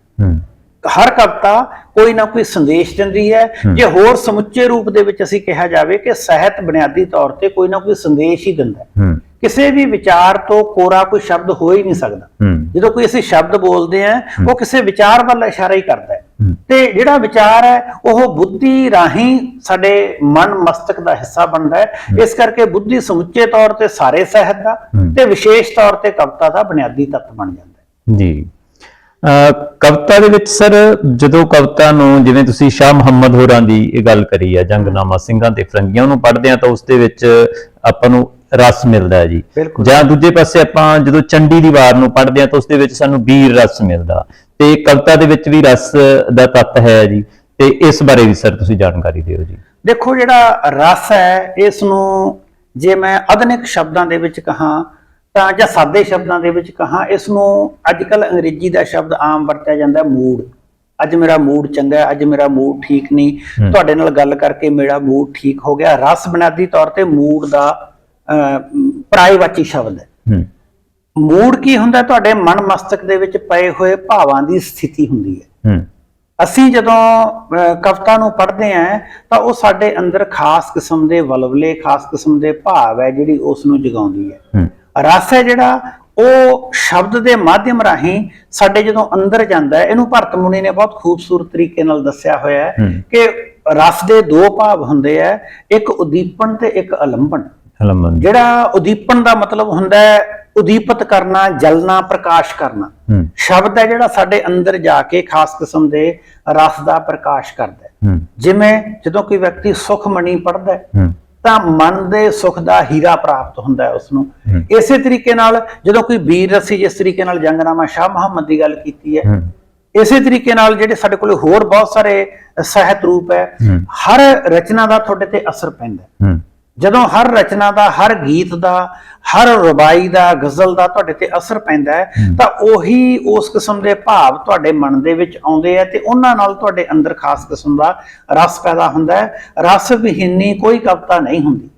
ਹਰ ਕਵਿਤਾ ਕੋਈ ਨਾ ਕੋਈ ਸੰਦੇਸ਼ ਦਿੰਦੀ ਹੈ। ਜੇ ਹੋਰ ਸਮੁੱਚੇ ਰੂਪ ਦੇ ਵਿੱਚ ਅਸੀਂ ਕਿਹਾ ਜਾਵੇ ਕਿ ਸਾਹਿਤ ਬੁਨਿਆਦੀ ਤੌਰ ਤੇ ਕੋਈ ਨਾ ਕੋਈ ਸੰਦੇਸ਼ ਹੀ ਦਿੰਦਾ ਹੈ। ਕਿਸੇ ਵੀ ਵਿਚਾਰ ਤੋਂ ਕੋਰਾ ਕੋਈ ਸ਼ਬਦ ਹੋ ਹੀ ਨਹੀਂ ਸਕਦਾ। ਜਦੋਂ ਕੋਈ ਅਸੀਂ ਸ਼ਬਦ ਬੋਲਦੇ ਆ ਉਹ ਕਿਸੇ ਵਿਚਾਰ ਵੱਲ ਇਸ਼ਾਰਾ ਹੀ ਕਰਦਾ ਹੈ ਤੇ ਜਿਹੜਾ ਵਿਚਾਰ ਹੈ ਉਹ ਬੁੱਧੀ ਰਾਹੀਂ ਸਾਡੇ ਮਨ ਮਸਤਕ ਦਾ ਹਿੱਸਾ ਬਣਦਾ ਹੈ। ਇਸ ਕਰਕੇ ਬੁੱਧੀ ਸਮੁੱਚੇ ਤੌਰ ਤੇ ਸਾਰੇ ਸਾਹਿਤ ਦਾ ਤੇ ਵਿਸ਼ੇਸ਼ ਤੌਰ ਤੇ ਕਵਿਤਾ ਦਾ ਬੁਨਿਆਦੀ ਤੱਤ ਬਣ ਜਾਂਦਾ ਹੈ ਜੀ। ਕਵਿਤਾ ਦੇ ਵਿੱਚ ਸਰ ਜਦੋਂ ਕਵਿਤਾ ਨੂੰ ਜਿਵੇਂ ਤੁਸੀਂ ਸ਼ਾਹ ਮੁਹੰਮਦ ਹੋਰਾਂ ਦੀ ਇਹ ਗੱਲ ਕਰੀ ਆ, ਜੰਗਨਾਮਾ ਸਿੰਘਾਂ ਤੇ ਫਿਰੰਗੀਆਂ, ਉਹਨੂੰ ਪੜ੍ਹਦੇ ਆ ਤਾਂ ਉਸ ਦੇ ਵਿੱਚ ਆਪਾਂ ਨੂੰ ਰਸ ਮਿਲਦਾ ਹੈ ਜੀ। ਜਾਂ ਦੂਜੇ ਪਾਸੇ ਆਪਾਂ ਜਦੋਂ ਚੰਡੀ ਦੀ ਵਾਰ ਨੂੰ ਪੜ੍ਹਦੇ ਆ ਤਾਂ ਉਸ ਦੇ ਵਿੱਚ ਸਾਨੂੰ ਵੀਰ ਰਸ ਮਿਲਦਾ, ਤੇ ਕਵਿਤਾ ਦੇ ਵਿੱਚ ਵੀ ਰਸ ਦਾ ਤੱਤ ਹੈ ਜੀ। ਤੇ ਇਸ ਬਾਰੇ ਵੀ ਸਰ ਤੁਸੀਂ ਜਾਣਕਾਰੀ ਦਿਓ ਜੀ। ਦੇਖੋ, ਜਿਹੜਾ ਰਸ ਹੈ ਇਸ ਨੂੰ ਜੇ ਮੈਂ ਆਧੁਨਿਕ ਸ਼ਬਦਾਂ ਦੇ ਵਿੱਚ ਕਹਾਂ ਤਾਂ ਜਾਂ ਸਾਦੇ ਸ਼ਬਦਾਂ ਦੇ ਵਿੱਚ ਕਹਾਂ, ਇਸ ਨੂੰ ਅੱਜ ਕੱਲ ਅੰਗਰੇਜ਼ੀ ਦਾ ਸ਼ਬਦ ਆਮ ਵਰਤਿਆ ਜਾਂਦਾ ਮੂਡ। ਅੱਜ ਮੇਰਾ ਮੂਡ ਚੰਗਾ ਹੈ, ਅੱਜ ਮੇਰਾ ਮੂਡ ਠੀਕ ਨਹੀਂ, ਤੁਹਾਡੇ ਨਾਲ ਗੱਲ ਕਰਕੇ ਮੇਰਾ ਮੂਡ ਠੀਕ ਹੋ ਗਿਆ। ਰਸ ਬੁਨਿਆਦੀ ਤੌਰ ਤੇ ਮੂਡ ਦਾ ਪਰਾਇਵਾਚੀ ਸ਼ਬਦ ਹੈ। ਮੂਡ ਕੀ ਹੁੰਦਾ? ਤੁਹਾਡੇ ਮਨ ਮਸਤਕ ਦੇ ਵਿੱਚ ਪਏ ਹੋਏ ਭਾਵਾਂ ਦੀ ਸਥਿਤੀ ਹੁੰਦੀ ਹੈ। ਅਸੀਂ ਜਦੋਂ ਕਵਿਤਾ ਨੂੰ ਪੜ੍ਹਦੇ ਹਾਂ ਤਾਂ ਉਹ ਸਾਡੇ ਅੰਦਰ ਖਾਸ ਕਿਸਮ ਦੇ ਵਲਵਲੇ, ਖਾਸ ਕਿਸਮ ਦੇ ਭਾਵ ਹੈ ਜਿਹੜੀ ਉਸ ਨੂੰ ਜਗਾਉਂਦੀ ਹੈ। ਰਸ ਹੈ ਜਿਹੜਾ ਉਹ ਸ਼ਬਦ ਦੇ ਮਾਧਿਅਮ ਰਾਹੀਂ ਸਾਡੇ ਜਦੋਂ ਅੰਦਰ ਜਾਂਦਾ ਹੈ। ਇਹਨੂੰ ਭਰਤ ਮੁਨੀ ਨੇ ਬਹੁਤ ਖੂਬਸੂਰਤ ਤਰੀਕੇ ਨਾਲ ਦੱਸਿਆ ਹੋਇਆ ਹੈ ਕਿ ਰਸ ਦੇ ਦੋ ਭਾਵ ਹੁੰਦੇ ਆ, ਇੱਕ ਉਦੀਪਨ ਤੇ ਇੱਕ ਅਲੰਬਨ। ਜਿਹੜਾ ਉਦੀਪਨ ਦਾ ਮਤਲਬ ਹੁੰਦਾ ਹੈ ਉਦੀਪਤ ਕਰਨਾ, ਜਲਣਾ, ਪ੍ਰਕਾਸ਼ ਕਰਨਾ। ਸ਼ਬਦ ਹੈ ਜਿਹੜਾ ਸਾਡੇ ਅੰਦਰ ਜਾ ਕੇ ਖਾਸ ਕਿਸਮ ਦੇ ਰਸ ਦਾ ਪ੍ਰਕਾਸ਼ ਕਰਦਾ ਹੈ। ਜਿਵੇਂ ਜਦੋਂ ਕੋਈ ਵਿਅਕਤੀ ਸੁਖਮਣੀ ਪੜ੍ਹਦਾ ਹੈ ਤਾਂ ਮਨ ਦੇ ਸੁਖ ਦਾ ਹੀਰਾ ਪ੍ਰਾਪਤ ਹੁੰਦਾ ਹੈ ਉਸਨੂੰ। ਇਸੇ ਤਰੀਕੇ ਨਾਲ ਜਦੋਂ ਕੋਈ ਵੀਰ ਰਸੀ, ਜਿਸ ਤਰੀਕੇ ਨਾਲ ਜੰਗਨਾਮਾ ਸ਼ਾਹ ਮੁਹੰਮਦ ਦੀ ਗੱਲ ਕੀਤੀ ਹੈ, ਇਸੇ ਤਰੀਕੇ ਨਾਲ ਜਿਹੜੇ ਸਾਡੇ ਕੋਲ ਹੋਰ ਬਹੁਤ ਸਾਰੇ ਸਾਹਿਤ ਰੂਪ ਹੈ, ਹਰ ਰਚਨਾ ਦਾ ਤੁਹਾਡੇ ਤੇ ਅਸਰ ਪੈਂਦਾ। ਜਦੋਂ ਹਰ ਰਚਨਾ ਦਾ, ਹਰ ਗੀਤ ਦਾ, ਹਰ ਰਬਾਈ ਦਾ, ਗਜ਼ਲ ਦਾ ਤੁਹਾਡੇ ਤੇ ਅਸਰ ਪੈਂਦਾ ਹੈ ਤਾਂ ਉਹੀ ਉਸ ਕਿਸਮ ਦੇ ਭਾਵ ਤੁਹਾਡੇ ਮਨ ਦੇ ਵਿੱਚ ਆਉਂਦੇ ਆ ਤੇ ਉਹਨਾਂ ਨਾਲ ਤੁਹਾਡੇ ਅੰਦਰ ਖਾਸ ਕਿਸਮ ਦਾ ਰਸ ਪੈਦਾ ਹੁੰਦਾ ਹੈ। ਰਸ ਵਿਹੀਨੀ ਕੋਈ ਕਵਿਤਾ ਨਹੀਂ ਹੁੰਦੀ,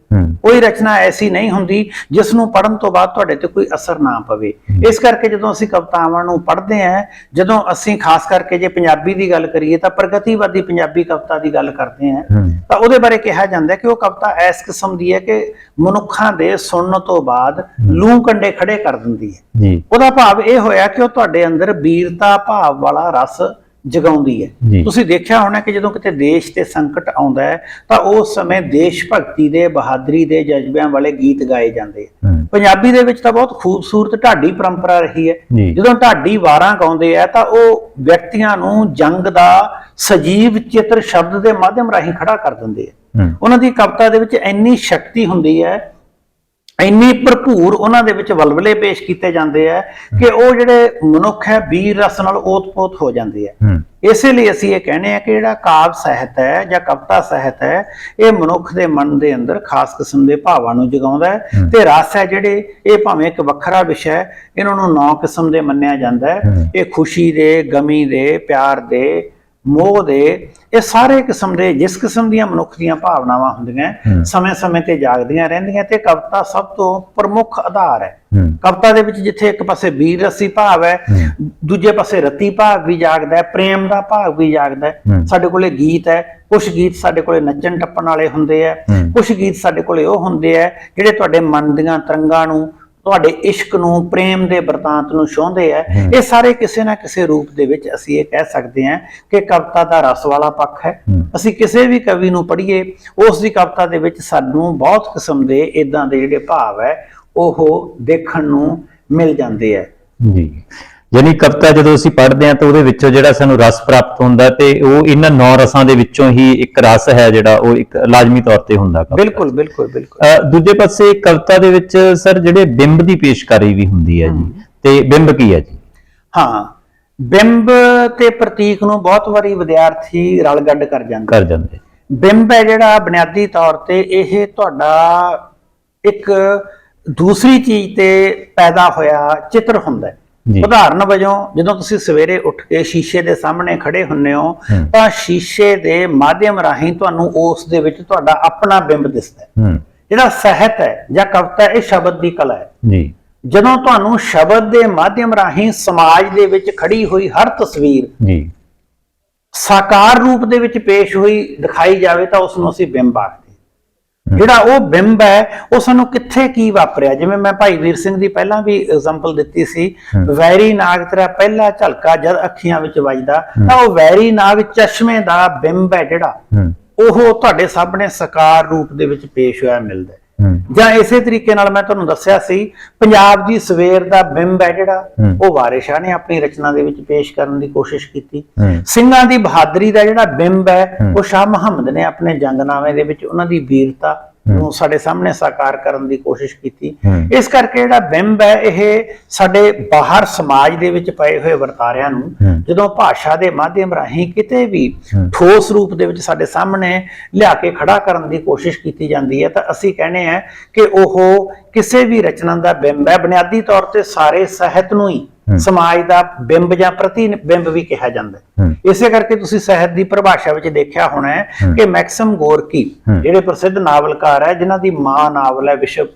ਕੋਈ ਰਚਨਾ ਐਸੀ ਨਹੀਂ ਹੁੰਦੀ ਜਿਸ ਨੂੰ ਪੜ੍ਹਨ ਤੋਂ ਬਾਅਦ ਤੁਹਾਡੇ ਤੇ ਕੋਈ ਅਸਰ ਨਾ ਪਵੇ। ਇਸ ਕਰਕੇ ਜਦੋਂ ਅਸੀਂ ਕਵਿਤਾਵਾਂ ਨੂੰ ਪੜ੍ਹਦੇ ਹਾਂ, ਜਦੋਂ ਅਸੀਂ ਖਾਸ ਕਰਕੇ ਜੇ ਪੰਜਾਬੀ ਦੀ ਗੱਲ ਕਰੀਏ ਤਾਂ ਪ੍ਰਗਤੀਵਾਦੀ ਪੰਜਾਬੀ ਕਵਿਤਾ ਦੀ ਗੱਲ ਕਰਦੇ ਹਾਂ ਤਾਂ ਉਹਦੇ ਬਾਰੇ ਕਿਹਾ ਜਾਂਦਾ ਕਿ ਉਹ ਕਵਿਤਾ ਇਸ ਕਿਸਮ ਦੀ ਹੈ ਕਿ ਮਨੁੱਖਾਂ ਦੇ ਸੁਣਨ ਤੋਂ ਬਾਅਦ ਲੂੰ ਕੰਡੇ ਖੜੇ ਕਰ ਦਿੰਦੀ ਹੈ। ਉਹਦਾ ਭਾਵ ਇਹ ਹੋਇਆ ਕਿ ਉਹ ਤੁਹਾਡੇ ਅੰਦਰ ਵੀਰਤਾ ਭਾਵ ਵਾਲਾ ਰਸ ਜਗਾਉਂਦੀ ਹੈ। ਤੁਸੀਂ ਦੇਖਿਆ ਹੋਣਾ ਕਿ ਜਦੋਂ ਕਿਤੇ ਦੇਸ਼ ਤੇ ਸੰਕਟ ਆਉਂਦਾ ਹੈ ਤਾਂ ਉਸ ਸਮੇਂ ਦੇਸ਼ ਭਗਤੀ ਦੇ, ਬਹਾਦਰੀ ਦੇ ਜਜ਼ਬਿਆਂ ਵਾਲੇ ਗੀਤ ਗਾਏ ਜਾਂਦੇ ਆ। ਪੰਜਾਬੀ ਦੇ ਵਿੱਚ ਤਾਂ ਬਹੁਤ ਖੂਬਸੂਰਤ ਢਾਡੀ ਪਰੰਪਰਾ ਰਹੀ ਹੈ। ਜਦੋਂ ਢਾਡੀ ਵਾਰਾਂ ਗਾਉਂਦੇ ਆ ਤਾਂ ਉਹ ਵਿਅਕਤੀਆਂ ਨੂੰ ਜੰਗ ਦਾ ਸਜੀਵ ਚਿੱਤਰ ਸ਼ਬਦ ਦੇ ਮਾਧਿਅਮ ਰਾਹੀਂ ਖੜਾ ਕਰ ਦਿੰਦੇ ਆ। ਉਹਨਾਂ ਦੀ ਕਵਿਤਾ ਦੇ ਵਿੱਚ ਇੰਨੀ ਸ਼ਕਤੀ ਹੁੰਦੀ ਹੈ, ਇੰਨੀ ਭਰਪੂਰ ਉਹਨਾਂ ਦੇ ਵਿੱਚ ਵਲਵਲੇ ਪੇਸ਼ ਕੀਤੇ ਜਾਂਦੇ ਆ ਕਿ ਉਹ ਜਿਹੜੇ ਮਨੁੱਖ ਹੈ ਵੀਰ ਰਸ ਨਾਲ ਓਤ-ਪੋਤ ਹੋ ਜਾਂਦੇ ਆ। ਇਸੇ ਲਈ ਅਸੀਂ ਇਹ ਕਹਿੰਦੇ ਆ ਕਿ ਜਿਹੜਾ ਕਾਵਿ ਸਾਹਿਤ ਹੈ ਜਾਂ ਕਵਿਤਾ ਸਾਹਿਤ ਹੈ, ਇਹ ਮਨੁੱਖ ਦੇ ਮਨ ਦੇ ਅੰਦਰ ਖਾਸ ਕਿਸਮ ਦੇ ਭਾਵਾਂ ਨੂੰ ਜਗਾਉਂਦਾ ਹੈ। ਤੇ ਰਸ ਹੈ ਜਿਹੜੇ, ਇਹ ਭਾਵੇਂ ਇੱਕ ਵੱਖਰਾ ਵਿਸ਼ਾ ਹੈ, ਇਹਨਾਂ ਨੂੰ 9 ਕਿਸਮ ਦੇ ਮੰਨਿਆ ਜਾਂਦਾ ਹੈ। ਇਹ ਖੁਸ਼ੀ ਦੇ, ਗਮੀ ਦੇ, ਪਿਆਰ ਦੇ, ਮੋਹ ਦੇ, ਇਹ ਸਾਰੇ ਕਿਸਮ ਦੇ ਜਿਸ ਕਿਸਮ ਦੀਆਂ ਮਨੁੱਖ ਦੀਆਂ ਭਾਵਨਾਵਾਂ ਹੁੰਦੀਆਂ ਸਮੇਂ-ਸਮੇਂ ਤੇ ਜਾਗਦੀਆਂ ਰਹਿੰਦੀਆਂ ਤੇ ਕਵਿਤਾ ਸਭ ਤੋਂ ਪ੍ਰਮੁੱਖ ਆਧਾਰ ਹੈ। ਕਵਿਤਾ ਦੇ ਵਿੱਚ ਜਿੱਥੇ ਇੱਕ ਪਾਸੇ ਵੀਰ ਰਸੀ ਭਾਵ ਹੈ, ਦੂਜੇ ਪਾਸੇ ਰਤੀ ਭਾਵ ਵੀ ਜਾਗਦਾ ਹੈ, ਪ੍ਰੇਮ ਦਾ ਭਾਵ ਵੀ ਜਾਗਦਾ ਹੈ। ਸਾਡੇ ਕੋਲੇ ਗੀਤ ਹੈ, ਕੁਝ ਗੀਤ ਸਾਡੇ ਕੋਲੇ ਨੱਚਣ ਟੱਪਣ ਵਾਲੇ ਹੁੰਦੇ ਆ, ਕੁਝ ਗੀਤ ਸਾਡੇ ਕੋਲੇ ਉਹ ਹੁੰਦੇ ਆ ਜਿਹੜੇ ਤੁਹਾਡੇ ਮਨ ਦੀਆਂ ਤਰੰਗਾਂ ਨੂੰ, ਤੁਹਾਡੇ ਇਸ਼ਕ ਨੂੰ, ਪ੍ਰੇਮ ਦੇ ਬਰਤਾਂਤ ਨੂੰ ਛੋਹਦੇ ਆ। ਇਹ ਸਾਰੇ ਕਿਸੇ ਨਾ ਕਿਸੇ ਰੂਪ ਦੇ ਵਿੱਚ ਅਸੀਂ ਇਹ ਕਹਿ ਸਕਦੇ ਹਾਂ ਕਿ ਕਵਿਤਾ ਦਾ ਰਸ ਵਾਲਾ ਪੱਖ ਹੈ। ਅਸੀਂ ਕਿਸੇ ਵੀ ਕਵੀ ਨੂੰ ਪੜ੍ਹੀਏ, ਉਸ ਦੀ ਕਵਿਤਾ ਦੇ ਵਿੱਚ ਸਾਨੂੰ ਬਹੁਤ ਕਿਸਮ ਦੇ ਇਦਾਂ ਦੇ ਜਿਹੜੇ ਭਾਵ ਹੈ ਉਹ ਦੇਖਣ ਨੂੰ ਮਿਲ ਜਾਂਦੇ ਆ। ਜੀ, ਯਾਨੀ ਕਵਿਤਾ ਜਦੋਂ ਅਸੀਂ ਪੜ੍ਹਦੇ ਹਾਂ ਤਾਂ ਉਹਦੇ ਵਿੱਚੋਂ ਜਿਹੜਾ ਸਾਨੂੰ ਰਸ ਪ੍ਰਾਪਤ ਹੁੰਦਾ ਤੇ ਉਹ ਇਹਨਾਂ 9 ਰਸਾਂ ਦੇ ਵਿੱਚੋਂ ਹੀ ਇੱਕ ਰਸ ਹੈ ਜਿਹੜਾ ਉਹ ਇੱਕ ਲਾਜ਼ਮੀ ਤੌਰ ਤੇ ਹੁੰਦਾ। ਬਿਲਕੁਲ ਬਿਲਕੁਲ ਬਿਲਕੁਲ। ਦੂਜੇ ਪਾਸੇ ਕਵਿਤਾ ਦੇ ਵਿੱਚ ਸਰ ਜਿਹੜੇ ਬਿੰਬ ਦੀ ਪੇਸ਼ਕਾਰੀ ਵੀ ਹੁੰਦੀ ਹੈ ਜੀ, ਤੇ ਬਿੰਬ ਕੀ ਹੈ ਜੀ? ਹਾਂ, ਬਿੰਬ ਤੇ ਪ੍ਰਤੀਕ ਨੂੰ ਬਹੁਤ ਵਾਰੀ ਵਿਦਿਆਰਥੀ ਰਲਗੱਡ ਕਰ ਜਾਂਦੇ। ਬਿੰਬ ਹੈ ਜਿਹੜਾ ਬੁਨਿਆਦੀ ਤੌਰ ਤੇ ਇਹ ਤੁਹਾਡਾ ਇੱਕ ਦੂਸਰੀ ਚੀਜ਼ ਤੇ ਪੈਦਾ ਹੋਇਆ ਚਿੱਤਰ ਹੁੰਦਾ ਹੈ। ਉਦਾਹਰਨ ਵਜੋਂ ਜਦੋਂ ਤੁਸੀਂ ਸਵੇਰੇ ਉੱਠ ਕੇ ਸ਼ੀਸ਼ੇ ਦੇ ਸਾਹਮਣੇ ਖੜੇ ਹੁੰਨੇ ਹੋ ਤਾਂ ਸ਼ੀਸ਼ੇ ਦੇ ਮਾਧਿਅਮ ਰਾਹੀਂ ਤੁਹਾਨੂੰ ਉਸ ਦੇ ਵਿੱਚ ਤੁਹਾਡਾ ਆਪਣਾ ਬਿੰਬ ਦਿਸਦਾ ਹੈ। ਜਿਹੜਾ ਸਾਹਿਤ ਹੈ ਜਾਂ ਕਵਿਤਾ, ਇਹ ਸ਼ਬਦ ਦੀ ਕਲਾ ਹੈ। ਜਦੋਂ ਤੁਹਾਨੂੰ ਸ਼ਬਦ ਦੇ ਮਾਧਿਅਮ ਰਾਹੀਂ ਸਮਾਜ ਦੇ ਵਿੱਚ ਖੜੀ ਹੋਈ ਹਰ ਤਸਵੀਰ ਸਾਕਾਰ ਰੂਪ ਦੇ ਵਿੱਚ ਪੇਸ਼ ਹੋਈ ਦਿਖਾਈ ਜਾਵੇ ਤਾਂ ਉਸ ਨੂੰ ਅਸੀਂ ਬਿੰਬ ਆਖਦੇ। ਜਿਹੜਾ ਉਹ ਬਿੰਬ ਹੈ ਉਹ ਸਾਨੂੰ ਕਿੱਥੇ ਕੀ ਵਾਪਰਿਆ, ਜਿਵੇਂ ਮੈਂ ਭਾਈ ਵੀਰ ਸਿੰਘ ਦੀ ਪਹਿਲਾਂ ਵੀ ਐਗਜ਼ਾਮਪਲ ਦਿੱਤੀ ਸੀ, ਵੈਰੀ ਨਾਗ ਤੇਰਾ ਪਹਿਲਾ ਝਲਕਾ ਜਦ ਅੱਖੀਆਂ ਵਿੱਚ ਵੱਜਦਾ, ਤਾਂ ਉਹ ਵੈਰੀ ਨਾਗ ਚਸ਼ਮੇ ਦਾ ਬਿੰਬ ਹੈ ਜਿਹੜਾ ਉਹ ਤੁਹਾਡੇ ਸਾਹਮਣੇ ਸਾਕਾਰ ਰੂਪ ਦੇ ਵਿੱਚ ਪੇਸ਼ ਹੋਇਆ ਮਿਲਦਾ। ਜਾਂ ਇਸੇ ਤਰੀਕੇ ਨਾਲ ਮੈਂ ਤੁਹਾਨੂੰ ਦੱਸਿਆ ਸੀ ਪੰਜਾਬ ਦੀ ਸਵੇਰ ਦਾ ਬਿੰਬ ਹੈ ਜਿਹੜਾ ਉਹ ਵਾਰਿਸ ਸ਼ਾਹ ਨੇ ਆਪਣੀ ਰਚਨਾ ਦੇ ਵਿੱਚ ਪੇਸ਼ ਕਰਨ ਦੀ ਕੋਸ਼ਿਸ਼ ਕੀਤੀ। ਸਿੰਘਾਂ ਦੀ ਬਹਾਦਰੀ ਦਾ ਜਿਹੜਾ ਬਿੰਬ ਹੈ ਉਹ ਸ਼ਾਹ ਮੁਹੰਮਦ ਨੇ ਆਪਣੇ ਜੰਗਨਾਮੇ ਦੇ ਵਿੱਚ ਉਹਨਾਂ ਦੀ ਵੀਰਤਾ ਨੂੰ ਸਾਡੇ ਸਾਹਮਣੇ ਸਾਕਾਰ ਕਰਨ ਦੀ ਕੋਸ਼ਿਸ਼ ਕੀਤੀ। ਇਸ ਕਰਕੇ ਜਿਹੜਾ ਬਿੰਬ ਹੈ ਇਹ ਸਾਡੇ ਬਾਹਰ ਸਮਾਜ ਦੇ ਵਿੱਚ ਪਏ ਹੋਏ ਵਰਤਾਰਿਆਂ ਨੂੰ ਜਦੋਂ ਭਾਸ਼ਾ ਦੇ ਮਾਧਿਅਮ ਰਾਹੀਂ ਕਿਤੇ ਵੀ ਠੋਸ ਰੂਪ ਦੇ ਵਿੱਚ ਸਾਡੇ ਸਾਹਮਣੇ ਲਿਆ ਕੇ ਖੜਾ ਕਰਨ ਦੀ ਕੋਸ਼ਿਸ਼ ਕੀਤੀ ਜਾਂਦੀ ਹੈ ਤਾਂ ਅਸੀਂ ਕਹਿੰਦੇ ਹਾਂ ਕਿ ਉਹ ਕਿਸੇ ਵੀ ਰਚਨਾ ਦਾ ਬਿੰਬ ਹੈ। ਬੁਨਿਆਦੀ ਤੌਰ ਤੇ ਸਾਰੇ ਸਾਹਿਤ ਨੂੰ ਹੀ ਸਮਾਜ ਦਾ ਬਿੰਬ ਜਾਂ ਪ੍ਰਤੀਬਿੰਬ ਵੀ ਕਿਹਾ ਜਾਂਦਾ ਹੈ। ਇਸੇ ਕਰਕੇ ਤੁਸੀਂ ਸਾਹਿਤ ਦੀ ਪਰਿਭਾਸ਼ਾ ਵਿੱਚ ਦੇਖਿਆ ਹੋਣਾ ਹੈ ਕਿ ਮੈਕਸਮ ਗੋਰਕੀ ਜਿਹੜੇ ਪ੍ਰਸਿੱਧ ਨਾਵਲਕਾਰ ਹੈ, ਜਿਨ੍ਹਾਂ ਦੀ ਮਾਂ ਨਾਵਲ ਹੈ ਵਿਸ਼ਵ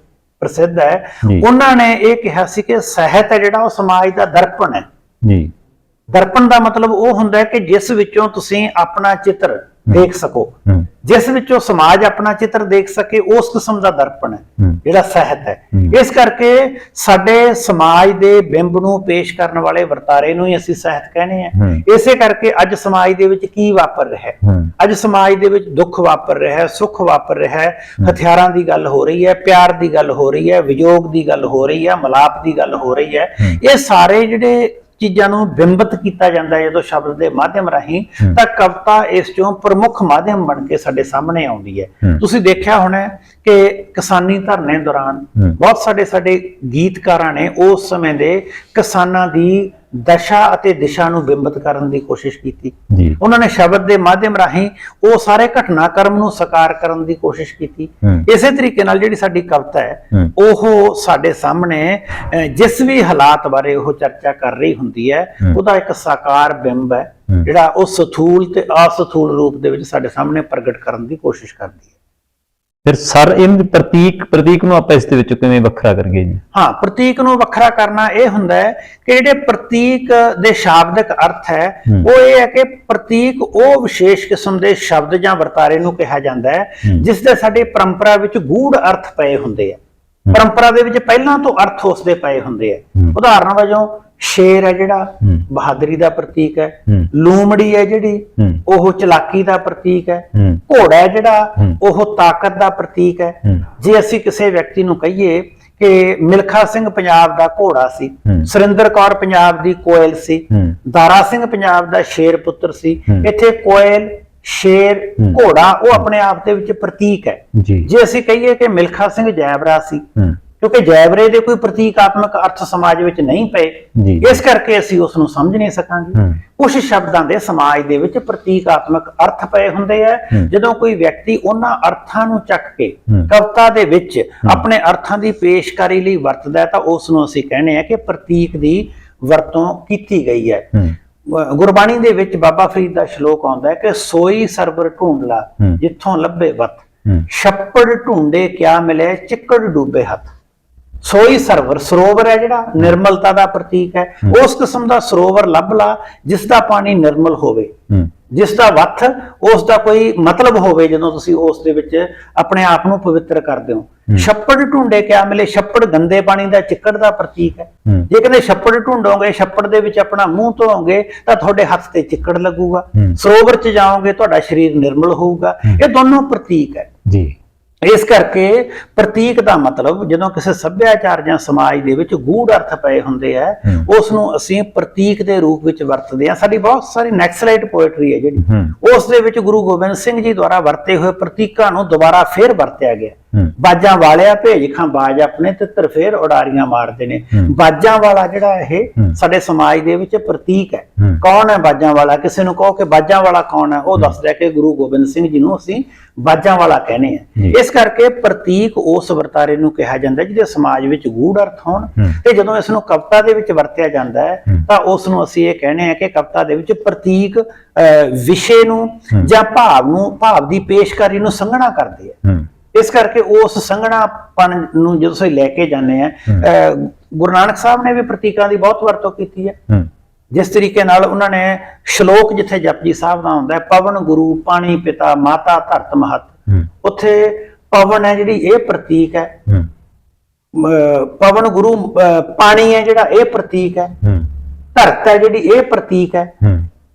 ਪ੍ਰਸਿੱਧ ਹੈ, ਉਹਨਾਂ ਨੇ ਇਹ ਕਿਹਾ ਸੀ ਕਿ ਸਾਹਿਤ ਹੈ ਜਿਹੜਾ ਉਹ ਸਮਾਜ ਦਾ ਦਰਪਣ ਹੈ। ਦਰਪਣ ਦਾ ਮਤਲਬ ਉਹ ਹੁੰਦਾ ਹੈ ਕਿ ਜਿਸ ਵਿੱਚੋਂ ਤੁਸੀਂ ਆਪਣਾ ਚਿੱਤਰ ਦੇਖ ਸਕੋ, ਜਿਸ ਵਿੱਚੋਂ ਸਮਾਜ ਆਪਣਾ ਚਿੱਤਰ ਦੇਖ ਸਕੇ, ਉਸ ਕਿਸਮ ਦਾ ਦਰਪਣ ਹੈ ਜਿਹੜਾ ਸਾਹਿਤ ਹੈ। ਇਸ ਕਰਕੇ ਸਾਡੇ ਸਮਾਜ ਦੇ ਬਿੰਬ ਨੂੰ ਪੇਸ਼ ਕਰਨ ਵਾਲੇ ਵਰਤਾਰੇ ਨੂੰ ਹੀ ਅਸੀਂ ਸਾਹਿਤ ਕਹਿੰਦੇ ਆ। ਇਸੇ ਕਰਕੇ ਅੱਜ ਸਮਾਜ ਦੇ ਵਿੱਚ ਕੀ ਵਾਪਰ ਰਿਹਾ ਹੈ, ਅੱਜ ਸਮਾਜ ਦੇ ਵਿੱਚ ਦੁੱਖ ਵਾਪਰ ਰਿਹਾ ਹੈ, ਸੁੱਖ ਵਾਪਰ ਰਿਹਾ ਹੈ, ਹਥਿਆਰਾਂ ਦੀ ਗੱਲ ਹੋ ਰਹੀ ਹੈ, ਪਿਆਰ ਦੀ ਗੱਲ ਹੋ ਰਹੀ ਹੈ, ਵਿਯੋਗ ਦੀ ਗੱਲ ਹੋ ਰਹੀ ਹੈ, ਮਿਲਾਪ ਦੀ ਗੱਲ ਹੋ ਰਹੀ ਹੈ। ਇਹ ਸਾਰੇ ਜਿਹੜੇ ਚੀਜ਼ਾਂ ਨੂੰ ਬਿੰਬਤ ਕੀਤਾ ਜਾਂਦਾ ਹੈ ਜਦੋਂ ਸ਼ਬਦ ਦੇ ਮਾਧਿਅਮ ਰਾਹੀਂ, ਤਾਂ ਕਵਿਤਾ ਇਸ ਚੋਂ ਪ੍ਰਮੁੱਖ ਮਾਧਿਅਮ ਬਣ ਕੇ ਸਾਡੇ ਸਾਹਮਣੇ ਆਉਂਦੀ ਹੈ। ਤੁਸੀਂ ਦੇਖਿਆ ਹੋਣਾ ਕਿ ਕਿਸਾਨੀ ਧਰਨੇ ਦੌਰਾਨ ਬਹੁਤ ਸਾਡੇ ਗੀਤਕਾਰਾਂ ਨੇ ਉਸ ਸਮੇਂ ਦੇ ਕਿਸਾਨਾਂ ਦੀ ਦਸ਼ਾ ਅਤੇ ਦਿਸ਼ਾ ਨੂੰ ਬਿੰਬਤ ਕਰਨ ਦੀ ਕੋਸ਼ਿਸ਼ ਕੀਤੀ। ਉਹਨਾਂ ਨੇ ਸ਼ਬਦ ਦੇ ਮਾਧਿਅਮ ਰਾਹੀਂ ਉਹ ਸਾਰੇ ਘਟਨਾਕ੍ਰਮ ਨੂੰ ਸਾਕਾਰ ਕਰਨ ਦੀ ਕੋਸ਼ਿਸ਼ ਕੀਤੀ। ਇਸੇ ਤਰੀਕੇ ਨਾਲ ਜਿਹੜੀ ਸਾਡੀ ਕਵਿਤਾ ਹੈ ਉਹ ਸਾਡੇ ਸਾਹਮਣੇ ਜਿਸ ਵੀ ਹਾਲਾਤ ਬਾਰੇ ਉਹ ਚਰਚਾ ਕਰ ਰਹੀ ਹੁੰਦੀ ਹੈ, ਉਹਦਾ ਇੱਕ ਸਾਕਾਰ ਬਿੰਬ ਹੈ ਜਿਹੜਾ ਉਹ ਸਥੂਲ ਤੇ ਅਸਥੂਲ ਰੂਪ ਦੇ ਵਿੱਚ ਸਾਡੇ ਸਾਹਮਣੇ ਪ੍ਰਗਟ ਕਰਨ ਦੀ ਕੋਸ਼ਿਸ਼ ਕਰਦੀ ਹੈ। ਫਿਰ ਸਰ ਇਹ ਪ੍ਰਤੀਕ ਨੂੰ ਆਪਾਂ ਇਸ ਦੇ ਵਿੱਚ ਕਿਵੇਂ ਵੱਖਰਾ ਕਰੀਏ ਜੀ? ਹਾਂ, ਪ੍ਰਤੀਕ ਨੂੰ ਵੱਖਰਾ ਕਰਨਾ ਇਹ ਹੁੰਦਾ ਹੈ ਕਿ ਜਿਹੜੇ ਪ੍ਰਤੀਕ ਦੇ ਸ਼ਾਬਦਿਕ ਅਰਥ ਹੈ ਉਹ ਇਹ ਹੈ ਕਿ ਪ੍ਰਤੀਕ ਉਹ ਵਿਸ਼ੇਸ਼ ਕਿਸਮ ਦੇ ਸ਼ਬਦ ਜਾਂ ਵਰਤਾਰੇ ਨੂੰ ਕਿਹਾ ਜਾਂਦਾ ਹੈ ਜਿਸ ਦੇ ਸਾਡੀ ਪਰੰਪਰਾ ਵਿੱਚ ਗੂੜ ਅਰਥ ਪਏ ਹੁੰਦੇ ਆ। ਪਰੰਪਰਾ ਦੇ ਵਿੱਚ ਪਹਿਲਾਂ ਤੋਂ ਅਰਥ ਉਸਦੇ ਪਏ ਹੁੰਦੇ ਆ। ਉਦਾਹਰਨ ਵਜੋਂ ਸ਼ੇਰ ਹੈ ਜਿਹੜਾ ਬਹਾਦਰੀ ਦਾ ਪ੍ਰਤੀਕ ਹੈ, ਲੂਮੜੀ ਹੈ ਜਿਹੜੀ ਉਹ ਚਲਾਕੀ ਦਾ ਪ੍ਰਤੀਕ ਹੈ, ਘੋੜਾ ਹੈ ਜਿਹੜਾ ਉਹ ਤਾਕਤ ਦਾ ਪ੍ਰਤੀਕ ਹੈ। ਜੇ ਅਸੀਂ ਕਿਸੇ ਵਿਅਕਤੀ ਨੂੰ ਕਹੀਏ ਕਿ ਮਿਲਖਾ ਸਿੰਘ ਪੰਜਾਬ ਦਾ ਘੋੜਾ ਸੀ, ਸੁਰਿੰਦਰ ਕੌਰ ਪੰਜਾਬ ਦੀ ਕੋਇਲ ਸੀ, ਦਾਰਾ ਸਿੰਘ ਪੰਜਾਬ ਦਾ ਸ਼ੇਰ ਪੁੱਤਰ ਸੀ, ਇੱਥੇ ਕੋਇਲ, ਸ਼ੇਰ, ਘੋੜਾ ਉਹ ਆਪਣੇ ਆਪ ਦੇ ਵਿੱਚ ਪ੍ਰਤੀਕ ਹੈ। ਜੇ ਅਸੀਂ ਕਹੀਏ ਕਿ ਮਿਲਖਾ ਸਿੰਘ ਜੈਬਰਾ ਸੀ, ਕਿਉਂਕਿ ਜੈਬਰੇ ਦੇ ਕੋਈ ਪ੍ਰਤੀਕਾਤਮਕ ਅਰਥ ਸਮਾਜ ਵਿੱਚ ਨਹੀਂ ਪਏ, ਇਸ ਕਰਕੇ ਅਸੀਂ ਉਸ ਨੂੰ ਸਮਝ ਨਹੀਂ ਸਕਾਂਗੇ। ਕੁਝ ਸ਼ਬਦਾਂ ਦੇ ਸਮਾਜ ਦੇ ਵਿੱਚ ਪ੍ਰਤੀਕਾਤਮਕ ਅਰਥ ਪਏ ਹੁੰਦੇ ਆ। ਜਦੋਂ ਕੋਈ ਵਿਅਕਤੀ ਉਹਨਾਂ ਅਰਥਾਂ ਨੂੰ ਚੱਕ ਕੇ ਕਵਿਤਾ ਦੇ ਵਿੱਚ ਆਪਣੇ ਅਰਥਾਂ ਦੀ ਪੇਸ਼ਕਾਰੀ ਲਈ ਵਰਤਦਾ ਤਾਂ ਉਸ ਨੂੰ ਅਸੀਂ ਕਹਿੰਦੇ ਆ ਕਿ ਪ੍ਰਤੀਕ ਦੀ ਵਰਤੋਂ ਕੀਤੀ ਗਈ ਹੈ। ਗੁਰਬਾਣੀ ਦੇ ਵਿੱਚ ਬਾਬਾ ਫਰੀਦ ਦਾ ਸ਼ਲੋਕ ਆਉਂਦਾ ਹੈ ਕਿ ਸੋਈ ਸਰਬਰ ਢੂੰਡ ਲਾ ਜਿੱਥੋਂ ਲੱਭੇ ਵਤ, ਛੱਪੜ ਢੂੰਡੇ ਕਿਆ ਮਿਲੇ ਚਿੱਕੜ ਡੂਬੇ ਹੱਥ। ਸੋਈ ਸਰਵਰ, ਸਰੋਵਰ ਹੈ ਜਿਹੜਾ ਨਿਰਮਲਤਾ ਦਾ ਪ੍ਰਤੀਕ ਹੈ, ਉਸ ਕਿਸਮ ਦਾ ਸਰੋਵਰ ਲੱਭ ਲਾ ਜਿਸ ਦਾ ਪਾਣੀ ਨਿਰਮਲ ਹੋਵੇ, ਜਿਸ ਦਾ ਵੱਥ ਉਸ ਦਾ ਕੋਈ ਮਤਲਬ ਹੋਵੇ ਜਦੋਂ ਤੁਸੀਂ ਉਸ ਦੇ ਵਿੱਚ ਆਪਣੇ ਆਪ ਨੂੰ ਪਵਿੱਤਰ ਕਰਦੇ ਹੋ। ਛੱਪੜ ਢੂੰਡੇ ਕਿਆ ਮਿਲੇ, ਛੱਪੜ ਗੰਦੇ ਪਾਣੀ ਦਾ, ਚਿੱਕੜ ਦਾ ਪ੍ਰਤੀਕ ਹੈ। ਜੇ ਕਹਿੰਦੇ ਛੱਪੜ ਢੂੰਡੋਗੇ, ਛੱਪੜ ਦੇ ਵਿੱਚ ਆਪਣਾ ਮੂੰਹ ਧੋਓਗੇ ਤਾਂ ਤੁਹਾਡੇ ਹੱਥ ਤੇ ਚਿੱਕੜ ਲੱਗੂਗਾ, ਸਰੋਵਰ 'ਚ ਜਾਓਗੇ ਤੁਹਾਡਾ ਸਰੀਰ ਨਿਰਮਲ ਹੋਊਗਾ। ਇਹ ਦੋਨੋਂ ਪ੍ਰਤੀਕ ਹੈ ਜੀ। ਇਸ ਕਰਕੇ ਪ੍ਰਤੀਕ ਦਾ ਮਤਲਬ ਜਦੋਂ ਕਿਸੇ ਸੱਭਿਆਚਾਰ ਜਾਂ ਸਮਾਜ ਦੇ ਵਿੱਚ ਗੂੜ ਅਰਥ ਪਏ ਹੁੰਦੇ ਆ, ਉਸ ਨੂੰ ਅਸੀਂ ਪ੍ਰਤੀਕ ਦੇ ਰੂਪ ਵਿੱਚ ਵਰਤਦੇ ਹਾਂ। ਸਾਡੀ ਬਹੁਤ ਸਾਰੀ ਨੈਕਸਲਾਈਟ ਪੋਇਟਰੀ ਹੈ ਜਿਹੜੀ, ਉਸ ਦੇ ਵਿੱਚ ਗੁਰੂ ਗੋਬਿੰਦ ਸਿੰਘ ਜੀ ਦੁਆਰਾ ਵਰਤੇ ਹੋਏ ਪ੍ਰਤੀਕਾਂ ਨੂੰ ਦੁਬਾਰਾ ਫੇਰ ਵਰਤਿਆ ਗਿਆ। ਬਾਜਾਂ ਵਾਲਿਆ ਭੇਜ ਖਾਂ ਬਾਜ ਆਪਣੇ ਤਿੱਤਰ ਫੇਰ ਉਡਾਰੀਆਂ ਮਾਰਦੇ ਨੇ। ਬਾਜਾਂ ਵਾਲਾ ਜਿਹੜਾ ਇਹ ਸਾਡੇ ਸਮਾਜ ਦੇ ਵਿੱਚ ਪ੍ਰਤੀਕ ਹੈ। ਕੌਣ ਹੈ ਬਾਜਾਂ ਵਾਲਾ? ਕਿਸੇ ਨੂੰ ਕਹੋ ਕਿ ਬਾਜਾਂ ਵਾਲਾ ਕੌਣ ਹੈ, ਉਹ ਦੱਸਦਾ ਕਿ ਗੁਰੂ ਗੋਬਿੰਦ ਸਿੰਘ ਜੀ ਨੂੰ ਅਸੀਂ ਬਾਜਾਂ ਵਾਲਾ ਕਹਿੰਦੇ ਆ। ਇਸ ਕਰਕੇ ਪ੍ਰਤੀਕ ਉਸ ਵਰਤਾਰੇ ਨੂੰ ਕਿਹਾ ਜਾਂਦਾ ਜਿਹਦੇ ਸਮਾਜ ਵਿੱਚ ਗੂੜ ਅਰਥ ਹੋਣ, ਤੇ ਜਦੋਂ ਇਸ ਨੂੰ ਕਵਿਤਾ ਦੇ ਵਿੱਚ ਵਰਤਿਆ ਜਾਂਦਾ ਹੈ ਤਾਂ ਉਸ ਨੂੰ ਅਸੀਂ ਇਹ ਕਹਿੰਦੇ ਆ ਕਿ ਕਵਿਤਾ ਦੇ ਵਿੱਚ ਪ੍ਰਤੀਕ ਵਿਸ਼ੇ ਨੂੰ ਜਾਂ ਭਾਵ ਦੀ ਪੇਸ਼ਕਾਰੀ ਨੂੰ ਸੰਘਣਾ ਕਰਦੇ ਆ। ਇਸ ਕਰਕੇ ਉਸ ਸੰਘਣਾਪਨ ਨੂੰ ਜਦੋਂ ਅਸੀਂ ਲੈ ਕੇ ਜਾਂਦੇ ਆ, ਗੁਰੂ ਨਾਨਕ ਸਾਹਿਬ ਨੇ ਵੀ ਪ੍ਰਤੀਕਾਂ ਦੀ ਬਹੁਤ ਵਰਤੋਂ ਕੀਤੀ ਹੈ। ਜਿਸ ਤਰੀਕੇ ਨਾਲ ਉਹਨਾਂ ਨੇ ਸ਼ਲੋਕ ਜਿੱਥੇ ਜਪਜੀ ਸਾਹਿਬ ਦਾ ਆਉਂਦਾ ਹੈ, ਪਵਨ ਗੁਰੂ ਪਾਣੀ ਪਿਤਾ ਮਾਤਾ ਧਰਤ ਮਹਤ, ਉੱਥੇ ਪਵਨ ਹੈ ਜਿਹੜੀ ਇਹ ਪ੍ਰਤੀਕ ਹੈ, ਪਵਨ ਗੁਰੂ ਪਾਣੀ ਹੈ ਜਿਹੜਾ ਇਹ ਪ੍ਰਤੀਕ ਹੈ, ਧਰਤ ਹੈ ਜਿਹੜੀ ਇਹ ਪ੍ਰਤੀਕ ਹੈ।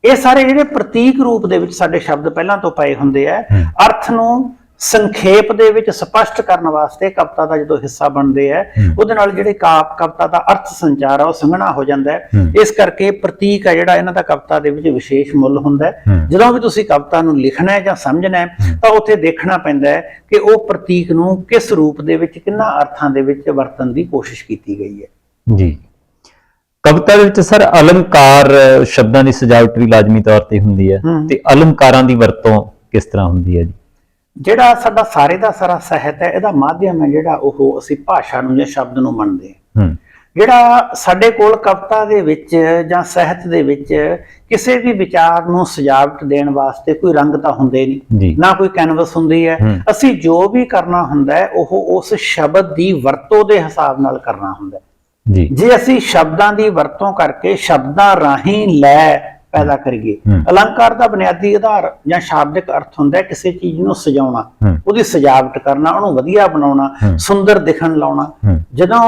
ਇਹ ਸਾਰੇ ਜਿਹੜੇ ਪ੍ਰਤੀਕ ਰੂਪ ਦੇ ਵਿੱਚ ਸਾਡੇ ਸ਼ਬਦ ਪਹਿਲਾਂ ਤੋਂ ਪਏ ਹੁੰਦੇ ਆ, ਅਰਥ ਨੂੰ ਸੰਖੇਪ ਦੇ ਵਿੱਚ ਸਪਸ਼ਟ ਕਰਨ ਵਾਸਤੇ ਕਵਿਤਾ ਦਾ ਜਦੋਂ ਹਿੱਸਾ ਬਣਦੇ ਆ, ਉਹਦੇ ਨਾਲ ਜਿਹੜੇ ਕਵਿਤਾ ਦਾ ਅਰਥ ਸੰਚਾਰ ਆ ਉਹ ਸੰਘਣਾ ਹੋ ਜਾਂਦਾ ਹੈ। ਇਸ ਕਰਕੇ ਪ੍ਰਤੀਕ ਹੈ ਜਿਹੜਾ ਇਹਨਾਂ ਦਾ ਕਵਿਤਾ ਦੇ ਵਿੱਚ ਵਿਸ਼ੇਸ਼ ਮੁੱਲ ਹੁੰਦਾ ਹੈ। ਜਦੋਂ ਵੀ ਤੁਸੀਂ ਕਵਿਤਾ ਨੂੰ ਲਿਖਣਾ ਹੈ ਜਾਂ ਸਮਝਣਾ ਹੈ ਤਾਂ ਉੱਥੇ ਦੇਖਣਾ ਪੈਂਦਾ ਹੈ ਕਿ ਉਹ ਪ੍ਰਤੀਕ ਨੂੰ ਕਿਸ ਰੂਪ ਦੇ ਵਿੱਚ, ਕਿੰਨਾ ਅਰਥਾਂ ਦੇ ਵਿੱਚ ਵਰਤਣ ਦੀ ਕੋਸ਼ਿਸ਼ ਕੀਤੀ ਗਈ ਹੈ ਜੀ। ਕਵਿਤਾ ਦੇ ਵਿੱਚ ਸਰ ਅਲੰਕਾਰ ਸ਼ਬਦਾਂ ਦੀ ਸਜਾਵਟ ਵੀ ਲਾਜ਼ਮੀ ਤੌਰ ਤੇ ਹੁੰਦੀ ਹੈ, ਤੇ ਅਲੰਕਾਰਾਂ ਦੀ ਵਰਤੋਂ ਕਿਸ ਤਰ੍ਹਾਂ ਹੁੰਦੀ ਹੈ ਜੀ? ਜਿਹੜਾ ਸਾਡਾ ਸਾਰੇ ਦਾ ਸਾਰਾ ਸਾਹਿਤ ਹੈ, ਇਹਦਾ ਮਾਧਿਅਮ ਹੈ ਜਿਹੜਾ ਉਹ ਅਸੀਂ ਭਾਸ਼ਾ ਨੂੰ ਜਾਂ ਸ਼ਬਦ ਨੂੰ ਮੰਨਦੇ ਹਾਂ। ਜਿਹੜਾ ਸਾਡੇ ਕੋਲ ਕਵਿਤਾ ਦੇ ਵਿੱਚ ਜਾਂ ਸਾਹਿਤ ਦੇ ਵਿੱਚ ਕਿਸੇ ਵੀ ਵਿਚਾਰ ਨੂੰ ਸਜਾਵਟ ਦੇਣ ਵਾਸਤੇ ਕੋਈ ਰੰਗ ਤਾਂ ਹੁੰਦੇ ਨਹੀਂ, ਨਾ ਕੋਈ ਕੈਨਵਸ ਹੁੰਦੀ ਹੈ। ਅਸੀਂ ਜੋ ਵੀ ਕਰਨਾ ਹੁੰਦਾ ਹੈ ਉਹ ਉਸ ਸ਼ਬਦ ਦੀ ਵਰਤੋਂ ਦੇ ਹਿਸਾਬ ਨਾਲ ਕਰਨਾ ਹੁੰਦਾ ਹੈ। ਜੇ ਅਸੀਂ ਸ਼ਬਦਾਂ ਦੀ ਵਰਤੋਂ ਕਰਕੇ ਸ਼ਬਦਾਂ ਰਾਹੀਂ ਲੈ ਪੈਦਾ ਕਰੀਏ। ਅਲੰਕਾਰ ਦਾ ਬੁਨਿਆਦੀ ਆਧਾਰ ਜਾਂ ਸ਼ਾਬਦਿਕ ਅਰਥ ਹੁੰਦਾ ਹੈ ਕਿਸੇ ਚੀਜ਼ ਨੂੰ ਸਜਾਉਣਾ, ਉਹਦੀ ਸਜਾਵਟ ਕਰਨਾ, ਉਹਨੂੰ ਵਧੀਆ ਬਣਾਉਣਾ, ਸੁੰਦਰ ਦਿਖਣ ਲਾਉਣਾ। ਜਦੋਂ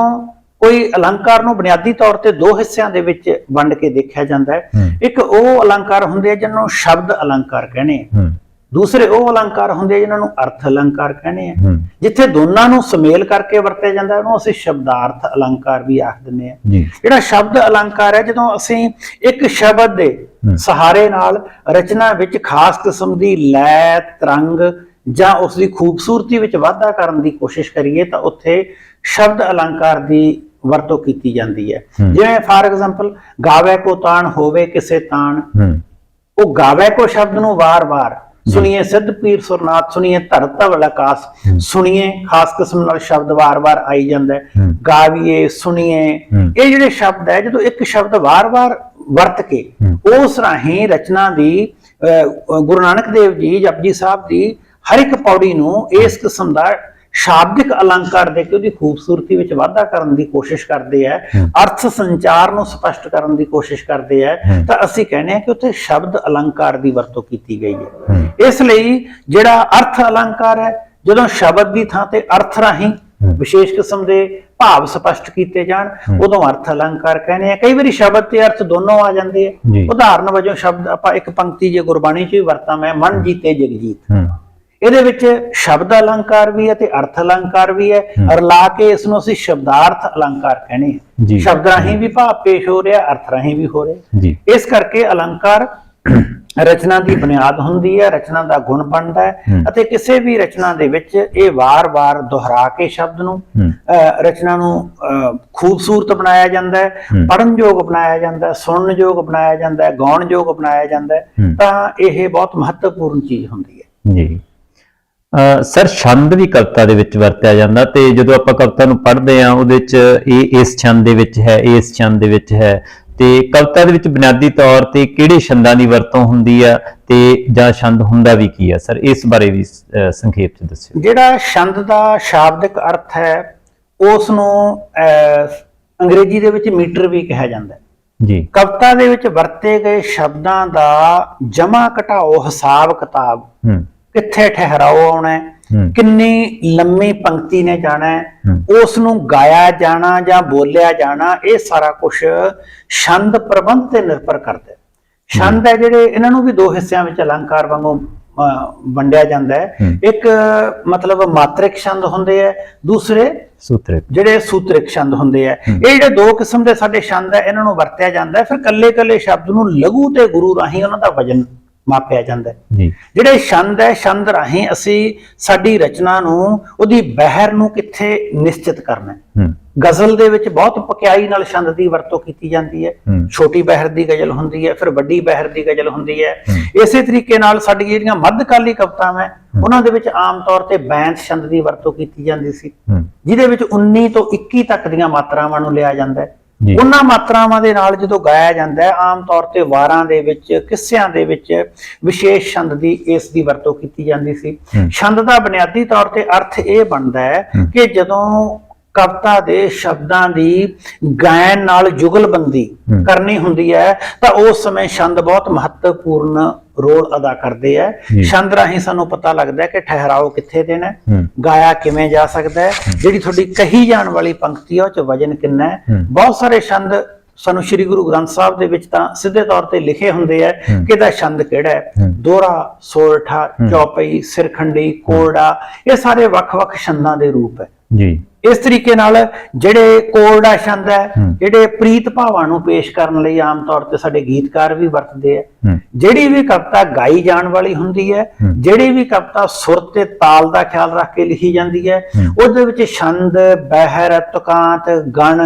ਕੋਈ ਅਲੰਕਾਰ ਨੂੰ ਬੁਨਿਆਦੀ ਤੌਰ ਤੇ ਦੋ ਹਿੱਸਿਆਂ ਦੇ ਵਿੱਚ ਵੰਡ ਕੇ ਦੇਖਿਆ ਜਾਂਦਾ ਹੈ। ਇੱਕ ਉਹ ਅਲੰਕਾਰ ਹੁੰਦੇ ਆ ਜਿਹਨਾਂ ਨੂੰ ਸ਼ਬਦ ਅਲੰਕਾਰ ਕਹਿੰਦੇ ਆ, ਦੂਸਰੇ ਉਹ ਅਲੰਕਾਰ ਹੁੰਦੇ ਆ ਜਿਨ੍ਹਾਂ ਨੂੰ ਅਰਥ ਅਲੰਕਾਰ ਕਹਿੰਦੇ ਆ। ਜਿੱਥੇ ਦੋਨਾਂ ਨੂੰ ਸੁਮੇਲ ਕਰਕੇ ਵਰਤਿਆ ਜਾਂਦਾ ਉਹਨੂੰ ਅਸੀਂ ਸ਼ਬਦਾਰਥ ਅਲੰਕਾਰ ਵੀ ਆਖ ਦਿੰਦੇ ਆ। ਜਿਹੜਾ ਸ਼ਬਦ ਅਲੰਕਾਰ ਹੈ, ਜਦੋਂ ਅਸੀਂ ਇੱਕ ਸ਼ਬਦ ਦੇ ਸਹਾਰੇ ਨਾਲ ਰਚਨਾ ਵਿੱਚ ਖਾਸ ਕਿਸਮ ਦੀ ਲੈ, ਤਰੰਗ ਜਾਂ ਉਸ ਦੀ ਖੂਬਸੂਰਤੀ ਵਿੱਚ ਵਾਧਾ ਕਰਨ ਦੀ ਕੋਸ਼ਿਸ਼ ਕਰੀਏ ਤਾਂ ਉੱਥੇ ਸ਼ਬਦ ਅਲੰਕਾਰ ਦੀ ਵਰਤੋਂ ਕੀਤੀ ਜਾਂਦੀ ਹੈ। ਜਿਵੇਂ ਫਾਰ ਐਗਜ਼ਾਮਪਲ ਗਾਵੇ ਕੋ ਤਾਣ ਹੋਵੇ ਕਿਸੇ ਤਾਣ, ਉਹ ਗਾਵੇ ਕੋ ਸ਼ਬਦ ਨੂੰ ਵਾਰ-ਵਾਰ ਸੁਣੀਏ, ਸਿੱਧ ਪੀਰ ਸੁਰਨਾਥ ਸੁਣੀਏ, ਧਰਤ ਧਵਲ ਆਕਾਸ਼ ਸੁਣੀਏ, ਖਾਸ ਕਿਸਮ ਨਾਲ ਸ਼ਬਦ ਵਾਰ-ਵਾਰ ਆਈ ਜਾਂਦਾ ਹੈ। ਗਾਵੀਏ, ਸੁਣੀਏ, ਇਹ ਜਿਹੜੇ ਸ਼ਬਦ ਹੈ ਜਦੋਂ ਇੱਕ ਸ਼ਬਦ ਵਾਰ-ਵਾਰ ਵਰਤ ਕੇ ਉਸ ਰਾਹੀਂ ਰਚਨਾ ਦੀ ਗੁਰੂ ਨਾਨਕ ਦੇਵ ਜੀ ਜਪਜੀ ਸਾਹਿਬ ਦੀ ਹਰ ਇੱਕ ਪੌੜੀ ਨੂੰ ਇਸ ਕਿਸਮ ਦਾ ਸ਼ਾਬਦਿਕ ਅਲੰਕਾਰ ਦੇ ਕੇ ਉਹਦੀ ਖੂਬਸੂਰਤੀ ਵਿੱਚ ਵਾਧਾ ਕਰਨ ਦੀ ਕੋਸ਼ਿਸ਼ ਕਰਦੇ ਆ, ਅਰਥ ਸੰਚਾਰ ਨੂੰ ਸਪਸ਼ਟ ਕਰਨ ਦੀ ਕੋਸ਼ਿਸ਼ ਕਰਦੇ ਆ, ਤਾਂ ਅਸੀਂ ਕਹਿੰਦੇ ਆ ਕਿ ਉੱਥੇ ਸ਼ਬਦ ਅਲੰਕਾਰ ਦੀ ਵਰਤੋਂ ਕੀਤੀ ਗਈ ਹੈ। ਇਸ ਲਈ ਜਿਹੜਾ ਅਰਥ ਅਲੰਕਾਰ ਹੈ, ਜਦੋਂ ਸ਼ਬਦ ਦੀ ਥਾਂ ਤੇ ਅਰਥ ਰਾਹੀਂ ਵਿਸ਼ੇਸ਼ ਕਿਸਮ ਦੇ ਭਾਵ ਸਪਸ਼ਟ ਕੀਤੇ ਜਾਣ ਉਦੋਂ ਅਰਥ ਅਲੰਕਾਰ ਕਹਿੰਦੇ ਆ। ਕਈ ਵਾਰੀ ਸ਼ਬਦ ਤੇ ਅਰਥ ਦੋਨੋਂ ਆ ਜਾਂਦੇ ਆ। ਉਦਾਹਰਨ ਵਜੋਂ ਸ਼ਬਦ ਆਪਾਂ ਇੱਕ ਪੰਕਤੀ ਜੇ ਗੁਰਬਾਣੀ ਚ ਵੀ ਵਰਤਾਂ ਮੈਂ, ਮਨ ਜੀਤੇ ਜਗਜੀਤ, ਇਹਦੇ ਵਿੱਚ ਸ਼ਬਦ ਅਲੰਕਾਰ ਵੀ ਹੈ ਤੇ ਅਰਥ ਅਲੰਕਾਰ ਵੀ ਹੈ। ਰਲਾ ਕੇ ਇਸ ਨੂੰ ਅਸੀਂ ਸ਼ਬਦਾਰਥ ਅਲੰਕਾਰ ਕਹਿੰਦੇ ਹਾਂ। ਸ਼ਬਦ ਰਾਹੀਂ ਵੀ ਭਾਵ ਪੇਸ਼ ਹੋ ਰਿਹਾ, ਅਰਥ ਰਾਹੀਂ ਵੀ ਹੋ ਰਿਹਾ। ਇਸ ਕਰਕੇ ਅਲੰਕਾਰ ਰਚਨਾ ਦੀ ਬੁਨਿਆਦ ਹੁੰਦੀ ਹੈ, ਰਚਨਾ ਦਾ ਗੁਣ ਬਣਦਾ ਹੈ ਅਤੇ ਕਿਸੇ ਵੀ ਰਚਨਾ ਦੇ ਵਿੱਚ ਇਹ ਵਾਰ-ਵਾਰ ਦੁਹਰਾ ਕੇ ਸ਼ਬਦ ਨੂੰ ਰਚਨਾ ਨੂੰ ਖੂਬਸੂਰਤ ਬਣਾਇਆ ਜਾਂਦਾ ਹੈ, ਪੜ੍ਹਨਯੋਗ ਬਣਾਇਆ ਜਾਂਦਾ ਹੈ, ਸੁਣਨਯੋਗ ਬਣਾਇਆ ਜਾਂਦਾ ਹੈ, ਗਾਉਣਯੋਗ ਬਣਾਇਆ ਜਾਂਦਾ ਹੈ। ਤਾਂ ਇਹ ਬਹੁਤ ਮਹੱਤਵਪੂਰਨ ਚੀਜ਼ ਹੁੰਦੀ ਹੈ ਜੀ। ਸਰ, ਛੰਦ ਵੀ ਕਵਿਤਾ ਦੇ ਵਿੱਚ ਵਰਤਿਆ ਜਾਂਦਾ ਤੇ ਜਦੋਂ ਆਪਾਂ ਕਵਿਤਾ ਨੂੰ ਪੜ੍ਹਦੇ ਆ ਉਹਦੇ ਵਿੱਚ ਇਹ ਇਸ ਛੰਦ ਦੇ ਵਿੱਚ ਹੈ, ਇਸ ਛੰਦ ਦੇ ਵਿੱਚ ਹੈ, ਤੇ ਕਵਿਤਾ ਦੇ ਵਿੱਚ ਬੁਨਿਆਦੀ ਤੌਰ ਤੇ ਕਿਹੜੇ ਛੰਦਾਂ ਦੀ ਵਰਤੋਂ ਹੁੰਦੀ ਆ ਤੇ ਜਾਂ ਛੰਦ ਹੁੰਦਾ ਵੀ ਕੀ ਆ ਸਰ, ਇਸ ਬਾਰੇ ਵੀ ਸੰਖੇਪ ਚ ਦੱਸਿਓ। ਜਿਹੜਾ ਛੰਦ ਦਾ ਸ਼ਾਬਦਿਕ ਅਰਥ ਹੈ ਉਸ ਨੂੰ ਅੰਗਰੇਜ਼ੀ ਦੇ ਵਿੱਚ ਮੀਟਰ ਵੀ ਕਿਹਾ ਜਾਂਦਾ ਹੈ ਜੀ। ਕਵਿਤਾ ਦੇ ਵਿੱਚ ਵਰਤੇ ਗਏ ਸ਼ਬਦਾਂ ਦਾ ਜਮਾ ਘਟਾਓ ਹਿਸਾਬ ਕਿਤਾਬ, ਕਿੱਥੇ ਠਹਿਰਾਓ ਆਉਣਾ ਹੈ, ਕਿੰਨੀ ਲੰਮੀ ਪੰਕਤੀ ਨੇ ਜਾਣਾ ਹੈ, ਉਸ ਨੂੰ ਗਾਇਆ ਜਾਣਾ ਜਾਂ ਬੋਲਿਆ ਜਾਣਾ, ਇਹ ਸਾਰਾ ਕੁਝ ਛੰਦ ਪ੍ਰਬੰਧ ਤੇ ਨਿਰਭਰ ਕਰਦਾ ਹੈ। ਛੰਦ ਹੈ ਜਿਹੜੇ ਇਹਨਾਂ ਨੂੰ ਵੀ ਦੋ ਹਿੱਸਿਆਂ ਵਿੱਚ ਅਲੰਕਾਰ ਵਾਂਗੂ ਵੰਡਿਆ ਜਾਂਦਾ ਹੈ। ਇੱਕ ਮਤਲਬ ਮਾਤਰਿਕ ਛੰਦ ਹੁੰਦੇ ਆ, ਦੂਸਰੇ ਸੂਤਰਿਕ, ਜਿਹੜੇ ਸੂਤਰਿਕ ਛੰਦ ਹੁੰਦੇ ਆ। ਇਹ ਜਿਹੜੇ ਦੋ ਕਿਸਮ ਦੇ ਸਾਡੇ ਛੰਦ ਹੈ ਇਹਨਾਂ ਨੂੰ ਵਰਤਿਆ ਜਾਂਦਾ ਹੈ। ਫਿਰ ਕੱਲੇ-ਕੱਲੇ ਸ਼ਬਦ ਨੂੰ ਲਘੂ ਤੇ ਗੁਰੂ ਰਾਹੀਂ ਉਹਨਾਂ ਦਾ ਵਜਨ ਮਾਪਿਆ ਜਾਂਦਾ ਹੈ। ਜਿਹੜੇ ਛੰਦ ਹੈ, ਛੰਦ ਰਾਹੀਂ ਅਸੀਂ ਸਾਡੀ ਰਚਨਾ ਨੂੰ, ਉਹਦੀ ਬਹਿਰ ਨੂੰ ਕਿੱਥੇ ਨਿਸ਼ਚਿਤ ਕਰਨਾ ਹੈ। ਗਜ਼ਲ ਦੇ ਵਿੱਚ ਬਹੁਤ ਪਕਿਆਈ ਨਾਲ ਛੰਦ ਦੀ ਵਰਤੋਂ ਕੀਤੀ ਜਾਂਦੀ ਹੈ। ਛੋਟੀ ਬਹਿਰ ਦੀ ਗਜ਼ਲ ਹੁੰਦੀ ਹੈ, ਫਿਰ ਵੱਡੀ ਬਹਿਰ ਦੀ ਗਜ਼ਲ ਹੁੰਦੀ ਹੈ। ਇਸੇ ਤਰੀਕੇ ਨਾਲ ਸਾਡੀ ਜਿਹੜੀਆਂ ਮੱਧਕਾਲੀ ਕਵਿਤਾਵਾਂ ਹੈ ਉਹਨਾਂ ਦੇ ਵਿੱਚ ਆਮ ਤੌਰ ਤੇ ਬੈਂਤ ਛੰਦ ਦੀ ਵਰਤੋਂ ਕੀਤੀ ਜਾਂਦੀ ਸੀ, ਜਿਹਦੇ ਵਿੱਚ 19 ਤੋਂ 21 ਤੱਕ ਦੀਆਂ ਮਾਤਰਾਵਾਂ ਨੂੰ ਲਿਆ ਜਾਂਦਾ ਹੈ। ਉਹਨਾਂ ਮਾਤਰਾਵਾਂ ਦੇ ਨਾਲ ਜਦੋਂ ਗਾਇਆ ਜਾਂਦਾ ਹੈ, ਆਮ ਤੌਰ ਤੇ ਵਾਰਾਂ ਦੇ ਵਿੱਚ, ਕਿੱਸਿਆਂ ਦੇ ਵਿੱਚ ਵਿਸ਼ੇਸ਼ ਛੰਦ ਦੀ ਇਸ ਦੀ ਵਰਤੋਂ ਕੀਤੀ ਜਾਂਦੀ ਸੀ। ਛੰਦ ਦਾ ਬੁਨਿਆਦੀ ਤੌਰ ਤੇ ਅਰਥ ਇਹ ਬਣਦਾ ਹੈ ਕਿ ਜਦੋਂ ਕਵਿਤਾ ਦੇ ਸ਼ਬਦਾਂ ਦੀ ਗਾਇਨ ਨਾਲ ਜੁਗਲਬੰਦੀ ਕਰਨੀ ਹੁੰਦੀ ਹੈ ਤਾਂ ਉਸ ਸਮੇਂ ਛੰਦ ਬਹੁਤ ਮਹੱਤਵਪੂਰਨ ਰੋਲ ਅਦਾ ਕਰਦੇ ਹੈ। ਛੰਦ ਰਾਹੀਂ ਸਾਨੂੰ ਪਤਾ ਲੱਗਦਾ ਹੈ ਕਿ ਠਹਿਰਾਓ ਕਿੱਥੇ ਦੇਣਾ, ਗਾਇਆ ਕਿਵੇਂ ਜਾ ਸਕਦਾ ਹੈ, ਜਿਹੜੀ ਤੁਹਾਡੀ ਕਹੀ ਜਾਣ ਵਾਲੀ ਪੰਕਤੀ ਹੈ ਉਹ ਚ ਵਜਨ ਕਿੰਨਾ ਹੈ। ਬਹੁਤ ਸਾਰੇ ਛੰਦ ਸਾਨੂੰ ਸ੍ਰੀ ਗੁਰੂ ਗ੍ਰੰਥ ਸਾਹਿਬ ਦੇ ਵਿੱਚ ਤਾਂ ਸਿੱਧੇ ਤੌਰ ਤੇ ਲਿਖੇ ਹੁੰਦੇ ਆ ਕਿ ਇਹਦਾ ਛੰਦ ਕਿਹੜਾ ਹੈ। ਦੋਹਰਾ, ਸੋਰਠਾ, ਚੌਪਈ, ਸਿਰਖੰਡੀ, ਕੋਰੜਾ, ਇਹ ਸਾਰੇ ਵੱਖ-ਵੱਖ ਛੰਦਾਂ ਦੇ ਰੂਪ ਹੈ ਜੀ। ਇਸ ਤਰੀਕੇ ਨਾਲ ਜਿਹੜੇ ਕੋਰੜਾ ਛੰਦ ਹੈ, ਜਿਹੜੇ ਪ੍ਰੀਤ ਭਾਵਾਂ ਨੂੰ ਪੇਸ਼ ਕਰਨ ਲਈ ਆਮ ਤੌਰ ਤੇ ਸਾਡੇ ਗੀਤਕਾਰ ਵੀ ਵਰਤਦੇ ਆ। ਜਿਹੜੀ ਵੀ ਕਵਿਤਾ ਗਾਈ ਜਾਣ ਵਾਲੀ ਹੁੰਦੀ ਹੈ, ਜਿਹੜੀ ਵੀ ਕਵਿਤਾ ਸੁਰ ਤੇ ਤਾਲ ਦਾ ਖਿਆਲ ਰੱਖ ਕੇ ਲਿਖੀ ਜਾਂਦੀ ਹੈ, ਉਹਦੇ ਵਿੱਚ ਛੰਦ, ਬਹਿਰ, ਤੁਕਾਂਤ, ਗਣ,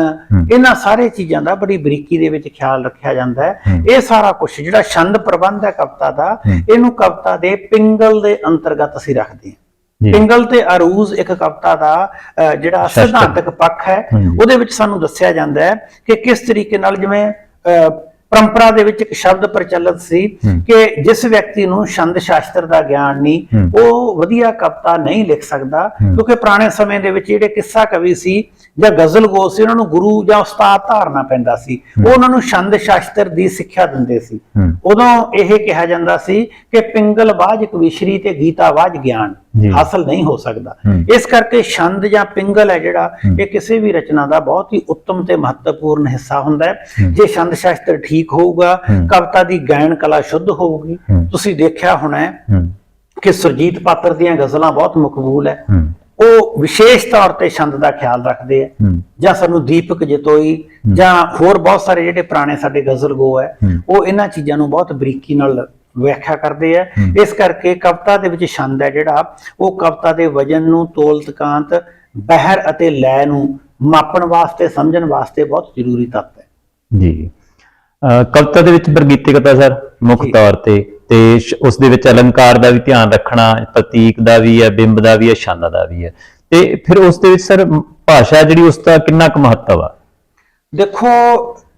ਇਹਨਾਂ ਸਾਰੇ ਚੀਜ਼ਾਂ ਦਾ ਬੜੀ ਬਰੀਕੀ ਦੇ ਵਿੱਚ ਖਿਆਲ ਰੱਖਿਆ ਜਾਂਦਾ ਹੈ। ਇਹ ਸਾਰਾ ਕੁਝ ਜਿਹੜਾ ਛੰਦ ਪ੍ਰਬੰਧ ਹੈ ਕਵਿਤਾ ਦਾ, ਇਹਨੂੰ ਕਵਿਤਾ ਦੇ ਪਿੰਗਲ ਦੇ ਅੰਤਰਗਤ ਅਸੀਂ ਰੱਖਦੇ ਹਾਂ। ਪਿੰਗਲ ਤੇ ਅਰੂਜ਼ ਇੱਕ ਕਵਿਤਾ ਦਾ ਜਿਹੜਾ ਸਿਧਾਂਤਕ ਪੱਖ ਹੈ, ਉਹਦੇ ਵਿੱਚ ਸਾਨੂੰ ਦੱਸਿਆ ਜਾਂਦਾ ਹੈ ਕਿ ਕਿਸ ਤਰੀਕੇ ਨਾਲ, ਜਿਵੇਂ ਪਰੰਪਰਾ ਦੇ ਵਿੱਚ ਇੱਕ ਸ਼ਬਦ ਪ੍ਰਚਲਿਤ ਸੀ ਕਿ ਜਿਸ ਵਿਅਕਤੀ ਨੂੰ ਛੰਦ ਸ਼ਾਸਤਰ ਦਾ ਗਿਆਨ ਨਹੀਂ, ਉਹ ਵਧੀਆ ਕਵਿਤਾ ਨਹੀਂ ਲਿਖ ਸਕਦਾ, ਕਿਉਂਕਿ ਪੁਰਾਣੇ ਸਮੇਂ ਦੇ ਵਿੱਚ ਜਿਹੜੇ ਕਿੱਸਾ ਕਵੀ ਸੀ ਜਾਂ ਗਜ਼ਲ ਗੋ ਸੀ, ਉਹਨਾਂ ਨੂੰ ਗੁਰੂ ਜਾਂ ਉਸਤਾਦ ਧਾਰਨਾ ਪੈਂਦਾ ਸੀ। ਉਹ ਉਹਨਾਂ ਨੂੰ ਛੰਦ ਸ਼ਾਸਤਰ ਦੀ ਸਿੱਖਿਆ ਦਿੰਦੇ ਸੀ। ਉਦੋਂ ਇਹ ਕਿਹਾ ਜਾਂਦਾ ਸੀ ਕਿ ਪਿੰਗਲ ਬਾਝ ਕਵੀਸ਼ਰੀ ਤੇ ਗੀਤਾ ਬਾਝ ਗਿਆਨ ਹਾਸਲ ਨਹੀਂ ਹੋ ਸਕਦਾ। ਇਸ ਕਰਕੇ ਛੰਦ ਜਾਂ ਪਿੰਗਲ ਹੈ ਜਿਹੜਾ, ਇਹ ਕਿਸੇ ਵੀ ਰਚਨਾ ਦਾ ਬਹੁਤ ਹੀ ਉੱਤਮ ਤੇ ਮਹੱਤਵਪੂਰਨ ਹਿੱਸਾ ਹੁੰਦਾ ਹੈ। ਜੇ ਛੰਦ ਸ਼ਾਸਤਰ ਠੀਕ ਹੋਊਗਾ, ਕਵਿਤਾ ਦੀ ਗਾਇਨ ਕਲਾ ਸ਼ੁੱਧ ਹੋਊਗੀ। ਤੁਸੀਂ ਦੇਖਿਆ ਹੋਣਾ ਹੈ ਕਿ ਸੁਰਜੀਤ ਪਾਤਰ ਦੀਆਂ ਗਜ਼ਲਾਂ ਬਹੁਤ ਮਕਬੂਲ ਹੈ। ਉਹ ਵਿਸ਼ੇਸ਼ ਤੌਰ ਤੇ ਛੰਦ ਦਾ ਖਿਆਲ ਰੱਖਦੇ ਆ, ਜਾਂ ਸਾਨੂੰ ਦੀਪਕ ਜਤੋਈ ਜਾਂ ਹੋਰ ਬਹੁਤ ਸਾਰੇ ਜਿਹੜੇ ਪੁਰਾਣੇ ਸਾਡੇ ਗਜ਼ਲ ਗੋ ਹੈ, ਉਹ ਇਹਨਾਂ ਚੀਜ਼ਾਂ ਨੂੰ ਬਹੁਤ ਬਰੀਕੀ ਨਾਲ ਵਿਆਖਿਆ ਕਰਦੇ ਆ। ਇਸ ਕਰਕੇ ਕਵਿਤਾ ਦੇ ਵਿੱਚ ਛੰਦ ਹੈ ਜਿਹੜਾ, ਉਹ ਕਵਿਤਾ ਦੇ ਵਜਨ ਨੂੰ, ਤੋਲ ਤਕਾਂਤ, ਬਹਿਰ ਅਤੇ ਲੈ ਨੂੰ ਮਾਪਣ ਵਾਸਤੇ, ਸਮਝਣ ਵਾਸਤੇ ਬਹੁਤ ਜ਼ਰੂਰੀ ਤੱਤ ਹੈ ਜੀ। ਕਵਿਤਾ ਦੇ ਵਿੱਚ ਪ੍ਰਗੀਤਿਕਤਾ ਸਰ ਮੁੱਖ ਤੌਰ ਤੇ ਉਸ ਦੇ ਵਿੱਚ ਅਲੰਕਾਰ ਦਾ ਵੀ ਧਿਆਨ ਰੱਖਣਾ, ਪ੍ਰਤੀਕ ਦਾ ਵੀ ਹੈ, ਬਿੰਬ ਦਾ ਵੀ ਹੈ, ਛੰਦ ਦਾ ਵੀ ਹੈ, ਤੇ ਫਿਰ ਉਸ ਦੇ ਵਿੱਚ ਸਰ ਭਾਸ਼ਾ ਜਿਹੜੀ ਉਸ ਦਾ ਕਿੰਨਾ ਕੁ ਮਹੱਤਵ ਆ? ਦੇਖੋ,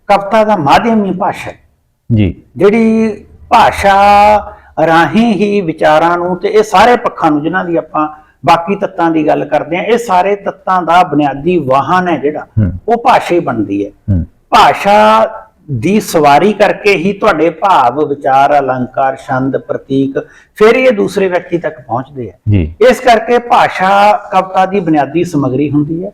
ਕਵਿਤਾ ਦਾ ਮਾਧਿਅਮ ਹੀ ਭਾਸ਼ਾ ਜੀ, ਜਿਹੜੀ ਭਾਸ਼ਾ ਰਾਹੀਂ ਹੀ ਵਿਚਾਰਾਂ ਨੂੰ, ਤੇ ਇਹ ਸਾਰੇ ਪੱਖਾਂ ਨੂੰ, ਜਿਨ੍ਹਾਂ ਦੀ ਆਪਾਂ ਬਾਕੀ ਤੱਤਾਂ ਦੀ ਗੱਲ ਕਰਦੇ ਆ, ਇਹ ਸਾਰੇ ਤੱਤਾਂ ਦਾ ਬੁਨਿਆਦੀ ਵਾਹਨ ਹੈ ਜਿਹੜਾ, ਉਹ ਭਾਸ਼ਾ ਹੀ ਬਣਦੀ ਹੈ। ਭਾਸ਼ਾ ਦੀ ਸਵਾਰੀ ਕਰਕੇ ਹੀ ਤੁਹਾਡੇ ਭਾਵ, ਵਿਚਾਰ, ਅਲੰਕਾਰ, ਛੰਦ, ਪ੍ਰਤੀਕ ਫਿਰ ਇਹ ਦੂਸਰੇ ਵਿਅਕਤੀ ਤੱਕ ਪਹੁੰਚਦੇ ਆ। ਇਸ ਕਰਕੇ ਭਾਸ਼ਾ ਕਵਿਤਾ ਦੀ ਬੁਨਿਆਦੀ ਸਮੱਗਰੀ ਹੁੰਦੀ ਹੈ।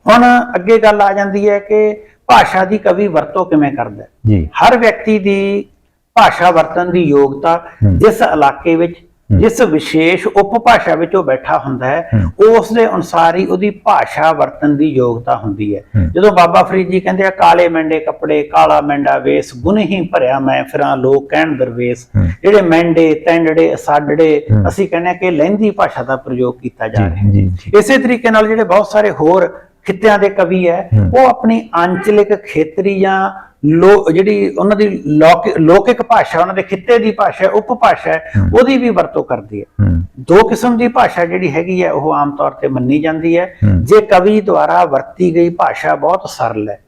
ਹੁਣ ਅੱਗੇ ਗੱਲ ਆ ਜਾਂਦੀ ਹੈ ਕਿ ਭਾਸ਼ਾ ਦੀ ਕਵੀ ਵਰਤੋਂ ਕਿਵੇਂ ਕਰਦਾ ਹੈ। ਹਰ ਵਿਅਕਤੀ ਦੀ ਭਾਸ਼ਾ ਵਰਤਣ ਦੀ ਯੋਗਤਾ, ਜਿਸ ਇਲਾਕੇ ਵਿੱਚ, ਜਿਸ ਵਿਸ਼ੇਸ਼ ਉਪਭਾਸ਼ਾ ਵਿੱਚ ਉਹ ਬੈਠਾ ਹੁੰਦਾ ਹੈ, ਉਸ ਦੇ ਅਨੁਸਾਰ ਹੀ ਉਹਦੀ ਭਾਸ਼ਾ ਵਰਤਣ ਦੀ ਯੋਗਤਾ ਹੁੰਦੀ ਹੈ। ਜਦੋਂ ਬਾਬਾ ਫਰੀਦ ਜੀ ਕਹਿੰਦੇ ਆ, ਕਾਲੇ ਮੈਂਡੇ ਕੱਪੜੇ, ਕਾਲਾ ਮੈਂਡਾ ਵੇਸ, ਗੁਨਹੀ ਭਰਿਆ ਮੈਂ ਫਿਰਾਂ, ਲੋਕ ਕਹਿਣ ਦਰਵੇਸ। ਜਿਹੜੇ ਮੈਂਡੇ, ਤੈਂਡੜੇ, ਸਾਡੜੇ, ਅਸੀਂ ਕਹਿੰਦੇ ਆ ਕਿ ਲਹਿੰਦੀ ਭਾਸ਼ਾ ਦਾ ਪ੍ਰਯੋਗ ਕੀਤਾ ਜਾ ਰਿਹਾ। ਇਸੇ ਤਰੀਕੇ ਨਾਲ ਜਿਹੜੇ ਬਹੁਤ ਸਾਰੇ ਹੋਰ ਖਿੱਤਿਆਂ ਦੇ ਕਵੀ ਹੈ, ਉਹ ਆਪਣੀ ਆਂਚਲਿਕ, ਖੇਤਰੀ ਜਾਂ ਜਿਹੜੀ ਉਹਨਾਂ ਦੀ ਲੌਕਿਕ ਭਾਸ਼ਾ, ਉਹਨਾਂ ਦੇ ਖਿੱਤੇ ਦੀ ਭਾਸ਼ਾ, ਉਪਭਾਸ਼ਾ, ਉਹਦੀ ਵੀ ਵਰਤੋਂ ਕਰਦੀ ਹੈ। ਦੋ ਕਿਸਮ ਦੀ ਭਾਸ਼ਾ ਜਿਹੜੀ ਹੈਗੀ ਹੈ, ਉਹ ਆਮ ਤੌਰ ਤੇ ਮੰਨੀ ਜਾਂਦੀ ਹੈ। ਜੇ ਕਵੀ ਦੁਆਰਾ ਵਰਤੀ ਗਈ ਭਾਸ਼ਾ ਬਹੁਤ ਸਰਲ ਹੈ,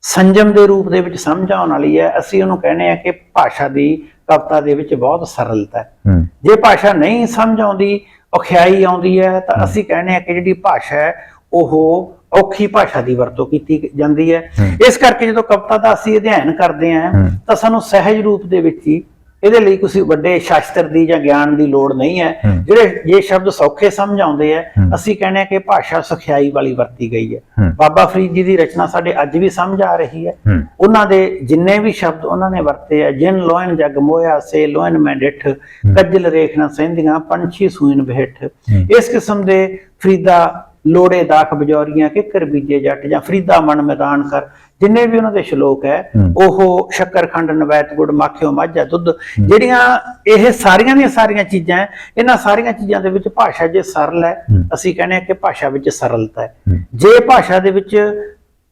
ਸੰਜਮ ਦੇ ਰੂਪ ਦੇ ਵਿੱਚ ਸਮਝਾਉਣ ਵਾਲੀ ਹੈ, ਅਸੀਂ ਉਹਨੂੰ ਕਹਿੰਦੇ ਆ ਕਿ ਭਾਸ਼ਾ ਦੀ ਕਵਿਤਾ ਦੇ ਵਿੱਚ ਬਹੁਤ ਸਰਲਤਾ ਹੈ। ਜੇ ਭਾਸ਼ਾ ਨਹੀਂ ਸਮਝ ਆਉਂਦੀ, ਔਖਿਆਈ ਆਉਂਦੀ ਹੈ, ਤਾਂ ਅਸੀਂ ਕਹਿੰਦੇ ਆ ਕਿ ਜਿਹੜੀ ਭਾਸ਼ਾ ਹੈ ਉਹ ਔਖੀ ਭਾਸ਼ਾ ਦੀ ਵਰਤੋਂ ਕੀਤੀ ਜਾਂਦੀ ਹੈ। ਇਸ ਕਰਕੇ ਜਦੋਂ ਕਵਿਤਾ ਦਾ ਅਸੀਂ ਅਧਿਐਨ ਕਰਦੇ ਹਾਂ, ਤਾਂ ਸਾਨੂੰ ਸਹਿਜ ਰੂਪ ਦੇ ਵਿੱਚ ਹੀ, ਇਹਦੇ ਲਈ ਕਿਸੇ ਵੱਡੇ ਸ਼ਾਸਤਰ ਦੀ ਜਾਂ ਗਿਆਨ ਦੀ ਲੋੜ ਨਹੀਂ ਹੈ। ਜੇ ਸ਼ਬਦ ਸੌਖੇ ਸਮਝ ਆਉਂਦੇ ਆ, ਅਸੀਂ ਕਹਿੰਦੇ ਹਾਂ ਕਿ ਭਾਸ਼ਾ ਸੁਖਿਆਈ ਵਾਲੀ ਵਰਤੀ ਗਈ ਹੈ। ਬਾਬਾ ਫਰੀਦ ਜੀ ਦੀ ਰਚਨਾ ਸਾਡੇ ਅੱਜ ਵੀ ਸਮਝ ਆ ਰਹੀ ਹੈ। ਉਹਨਾਂ ਦੇ ਜਿੰਨੇ ਵੀ ਸ਼ਬਦ ਉਹਨਾਂ ਨੇ ਵਰਤੇ ਆ, ਜਿਨ ਲੋਇਨ ਜਗ ਮੋਇਆ ਸੇ ਲੋਇਨ ਮੈਂ ਡਿੱਠ, ਕੱਜਲ ਰੇਖ ਨਾ ਸਹਿੰਦੀਆਂ ਪੰਛੀ ਸੂਇਨ ਬਿਹਠ। ਇਸ ਕਿਸਮ ਦੇ ਫਰੀਦਾ ਲੋੜੇ ਦਾਖ ਬਜੌਰੀਆਂ ਕਿੱਕਰ ਬੀਜੇ ਜੱਟ, ਜਾਂ ਫਰੀਦਾ ਮਨ ਮੈਦਾਨ ਕਰ, ਜਿੰਨੇ ਵੀ ਉਹਨਾਂ ਦੇ ਸ਼ਲੋਕ ਹੈ, ਉਹ ਸ਼ੱਕਰਖੰਡ ਨਵੈਤ ਗੁੜ ਮਾਖਿਓ ਮਾਝਾ ਦੁੱਧ, ਜਿਹੜੀਆਂ ਇਹ ਸਾਰੀਆਂ ਦੀਆਂ ਸਾਰੀਆਂ ਚੀਜ਼ਾਂ ਹੈ, ਇਹਨਾਂ ਸਾਰੀਆਂ ਚੀਜ਼ਾਂ ਦੇ ਵਿੱਚ ਭਾਸ਼ਾ ਜੇ ਸਰਲ ਹੈ, ਅਸੀਂ ਕਹਿੰਦੇ ਹਾਂ ਕਿ ਭਾਸ਼ਾ ਵਿੱਚ ਸਰਲਤਾ ਹੈ। ਜੇ ਭਾਸ਼ਾ ਦੇ ਵਿੱਚ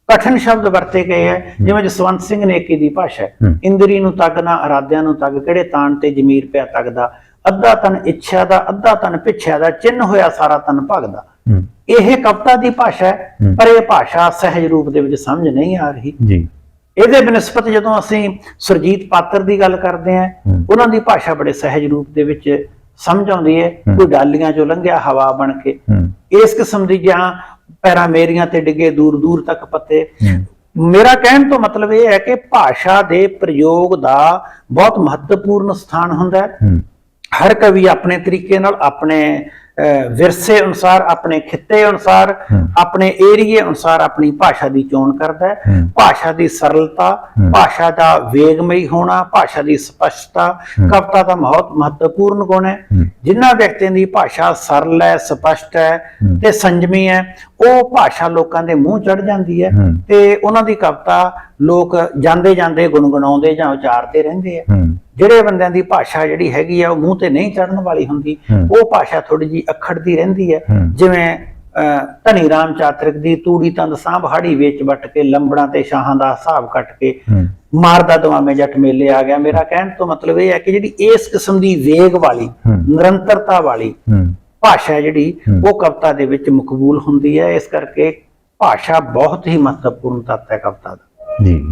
ਕਠਿਨ ਸ਼ਬਦ ਵਰਤੇ ਗਏ ਹੈ, ਜਿਵੇਂ ਜਸਵੰਤ ਸਿੰਘ ਨੇਕੀ ਦੀ ਭਾਸ਼ਾ ਹੈ, ਇੰਦਰੀ ਨੂੰ ਤੱਗ ਨਾ ਅਰਾਧਿਆਂ ਨੂੰ ਤੱਗ, ਕਿਹੜੇ ਤਾਣ ਤੇ ਜ਼ਮੀਰ ਪਿਆ ਤੱਗਦਾ, ਅੱਧਾ ਤਨ ਇੱਛਾ ਦਾ, ਅੱਧਾ ਤਨ ਪਿੱਛਿਆ ਦਾ, ਚਿੰਨ ਹੋਇਆ ਸਾਰਾ ਤਨ ਭਗਦਾ। ਇਹ ਕਵਿਤਾ ਦੀ ਭਾਸ਼ਾ ਹੈ, ਪਰ ਇਹ ਭਾਸ਼ਾ ਸਹਿਜ ਰੂਪ ਦੇ ਵਿੱਚ ਸਮਝ ਨਹੀਂ ਆ ਰਹੀ। ਇਹਦੇ ਬਨਿਸਬਤ ਜਦੋਂ ਅਸੀਂ ਸੁਰਜੀਤ ਪਾਤਰ ਦੀ ਗੱਲ ਕਰਦੇ ਹਾਂ, ਉਹਨਾਂ ਦੀ ਭਾਸ਼ਾ ਬੜੇ ਸਹਿਜ ਰੂਪ ਦੇ ਵਿੱਚ ਸਮਝ ਆਉਂਦੀ ਹੈ। ਕੋਈ ਡਾਲੀਆਂ ਚੋਂ ਲੰਘਿਆ ਹਵਾ ਬਣ ਕੇ, ਇਸ ਕਿਸਮ ਦੀ, ਜਾਂ ਪੈਰਾਂ ਮੇਰੀਆਂ ਤੇ ਡਿੱਗੇ ਦੂਰ ਦੂਰ ਤੱਕ ਪੱਤੇ। ਮੇਰਾ ਕਹਿਣ ਤੋਂ ਮਤਲਬ ਇਹ ਹੈ ਕਿ ਭਾਸ਼ਾ ਦੇ ਪ੍ਰਯੋਗ ਦਾ ਬਹੁਤ ਮਹੱਤਵਪੂਰਨ ਸਥਾਨ ਹੁੰਦਾ ਹੈ। ਹਰ ਕਵੀ ਆਪਣੇ ਤਰੀਕੇ ਨਾਲ, ਆਪਣੇ ਵਿਰਸੇ ਅਨੁਸਾਰ, ਆਪਣੇ ਖਿੱਤੇ ਅਨੁਸਾਰ, ਆਪਣੇ ਏਰੀਏ ਅਨੁਸਾਰ ਆਪਣੀ ਭਾਸ਼ਾ ਦੀ ਚੋਣ ਕਰਦਾ ਹੈ। ਭਾਸ਼ਾ ਦੀ ਸਰਲਤਾ, ਭਾਸ਼ਾ ਦਾ ਵੇਗਮਈ ਹੋਣਾ, ਭਾਸ਼ਾ ਦੀ ਸਪਸ਼ਟਤਾ ਕਵਿਤਾ ਦਾ ਬਹੁਤ ਮਹੱਤਵਪੂਰਨ ਗੁਣ ਹੈ। ਜਿਨ੍ਹਾਂ ਵਿਅਕਤੀਆਂ ਦੀ ਭਾਸ਼ਾ ਸਰਲ ਹੈ, ਸਪਸ਼ਟ ਹੈ ਤੇ ਸੰਜਮੀ ਹੈ, ਉਹ ਭਾਸ਼ਾ ਲੋਕਾਂ ਦੇ ਮੂੰਹ ਚੜ ਜਾਂਦੀ ਹੈ, ਤੇ ਉਹਨਾਂ ਦੀ ਕਵਿਤਾ ਲੋਕ ਜਾਂਦੇ ਜਾਂਦੇ ਗੁਣਗੁਣਾਉਂਦੇ ਜਾਂ ਉਚਾਰਦੇ ਰਹਿੰਦੇ ਆ। ਜਿਹੜੇ ਬੰਦਿਆਂ ਦੀ ਭਾਸ਼ਾ ਜਿਹੜੀ ਹੈਗੀ ਆ, ਉਹ ਮੂੰਹ ਤੇ ਨਹੀਂ ਚੜਨ ਵਾਲੀ ਹੁੰਦੀ, ਉਹ ਭਾਸ਼ਾ ਥੋੜੀ ਜਿਹੀ ਅਖੜਦੀ ਰਹਿੰਦੀ ਹੈ। ਜਿਵੇਂ ਧਨੀ ਰਾਮ ਚਾਤਰਿਕ ਦੀ ਤੂੜੀ ਤੰਦ ਸਾਂਭ ਹਾੜੀ ਵੇਚ ਵੱਟ ਕੇ, ਲੰਬੜਾਂ ਤੇ ਸ਼ਾਹਾਂ ਦਾ ਹਿਸਾਬ ਕੱਟ ਕੇ, ਮਾਰਦਾ ਦਵਾਵੇਂ ਜੱਟ ਮੇਲੇ ਆ ਗਿਆ। ਮੇਰਾ ਕਹਿਣ ਤੋਂ ਮਤਲਬ ਇਹ ਹੈ ਕਿ ਜਿਹੜੀ ਇਸ ਕਿਸਮ ਦੀ ਵੇਗ ਵਾਲੀ, ਨਿਰੰਤਰਤਾ ਵਾਲੀ ਭਾਸ਼ਾ ਜਿਹੜੀ, ਉਹ ਕਵਿਤਾ ਦੇ ਵਿੱਚ ਮਕਬੂਲ ਹੁੰਦੀ ਹੈ। ਇਸ ਕਰਕੇ ਭਾਸ਼ਾ ਬਹੁਤ ਹੀ ਮਹੱਤਵਪੂਰਨ ਤੱਤ ਹੈ ਕਵਿਤਾ ਦਾ। ਜੀ,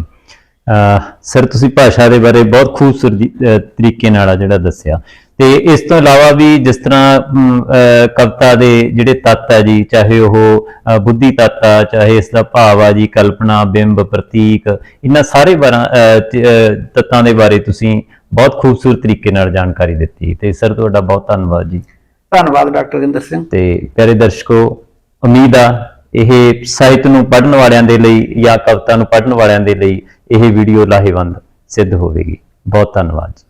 ਸਰ ਤੁਸੀਂ ਭਾਸ਼ਾ ਦੇ ਬਾਰੇ ਬਹੁਤ ਖੂਬਸੂਰਤ ਤਰੀਕੇ ਨਾਲ ਆ ਜਿਹੜਾ ਦੱਸਿਆ, ਤੇ ਇਸ ਤੋਂ ਇਲਾਵਾ ਵੀ ਜਿਸ ਤਰ੍ਹਾਂ ਕਵਿਤਾ ਦੇ ਜਿਹੜੇ ਤੱਤ ਆ ਜੀ, ਚਾਹੇ ਉਹ ਬੁੱਧੀ ਤੱਤ ਆ, ਚਾਹੇ ਇਸ ਦਾ ਭਾਵ ਆ ਜੀ, ਕਲਪਨਾ, ਬਿੰਬ, ਪ੍ਰਤੀਕ, ਇਹਨਾਂ ਸਾਰੇ ਤੱਤਾਂ ਦੇ ਬਾਰੇ ਤੁਸੀਂ ਬਹੁਤ ਖੂਬਸੂਰਤ ਤਰੀਕੇ ਨਾਲ ਜਾਣਕਾਰੀ ਦਿੱਤੀ, ਤੇ ਸਰ ਤੁਹਾਡਾ ਬਹੁਤ ਧੰਨਵਾਦ ਜੀ। ਧੰਨਵਾਦ ਡਾਕਟਰ ਰਵਿੰਦਰ ਸਿੰਘ। ਤੇ ਪਿਆਰੇ ਦਰਸ਼ਕੋ, ਉਮੀਦ ਆ ਇਹ ਸਾਹਿਤ ਨੂੰ ਪੜ੍ਹਨ ਵਾਲਿਆਂ ਦੇ ਲਈ ਜਾਂ ਕਵਿਤਾ ਨੂੰ ਪੜ੍ਹਨ ਵਾਲਿਆਂ ਦੇ ਲਈ ਇਹ ਵੀਡੀਓ ਲਾਹੇਵੰਦ ਸਿੱਧ ਹੋਵੇਗੀ। ਬਹੁਤ ਧੰਨਵਾਦ ਜੀ।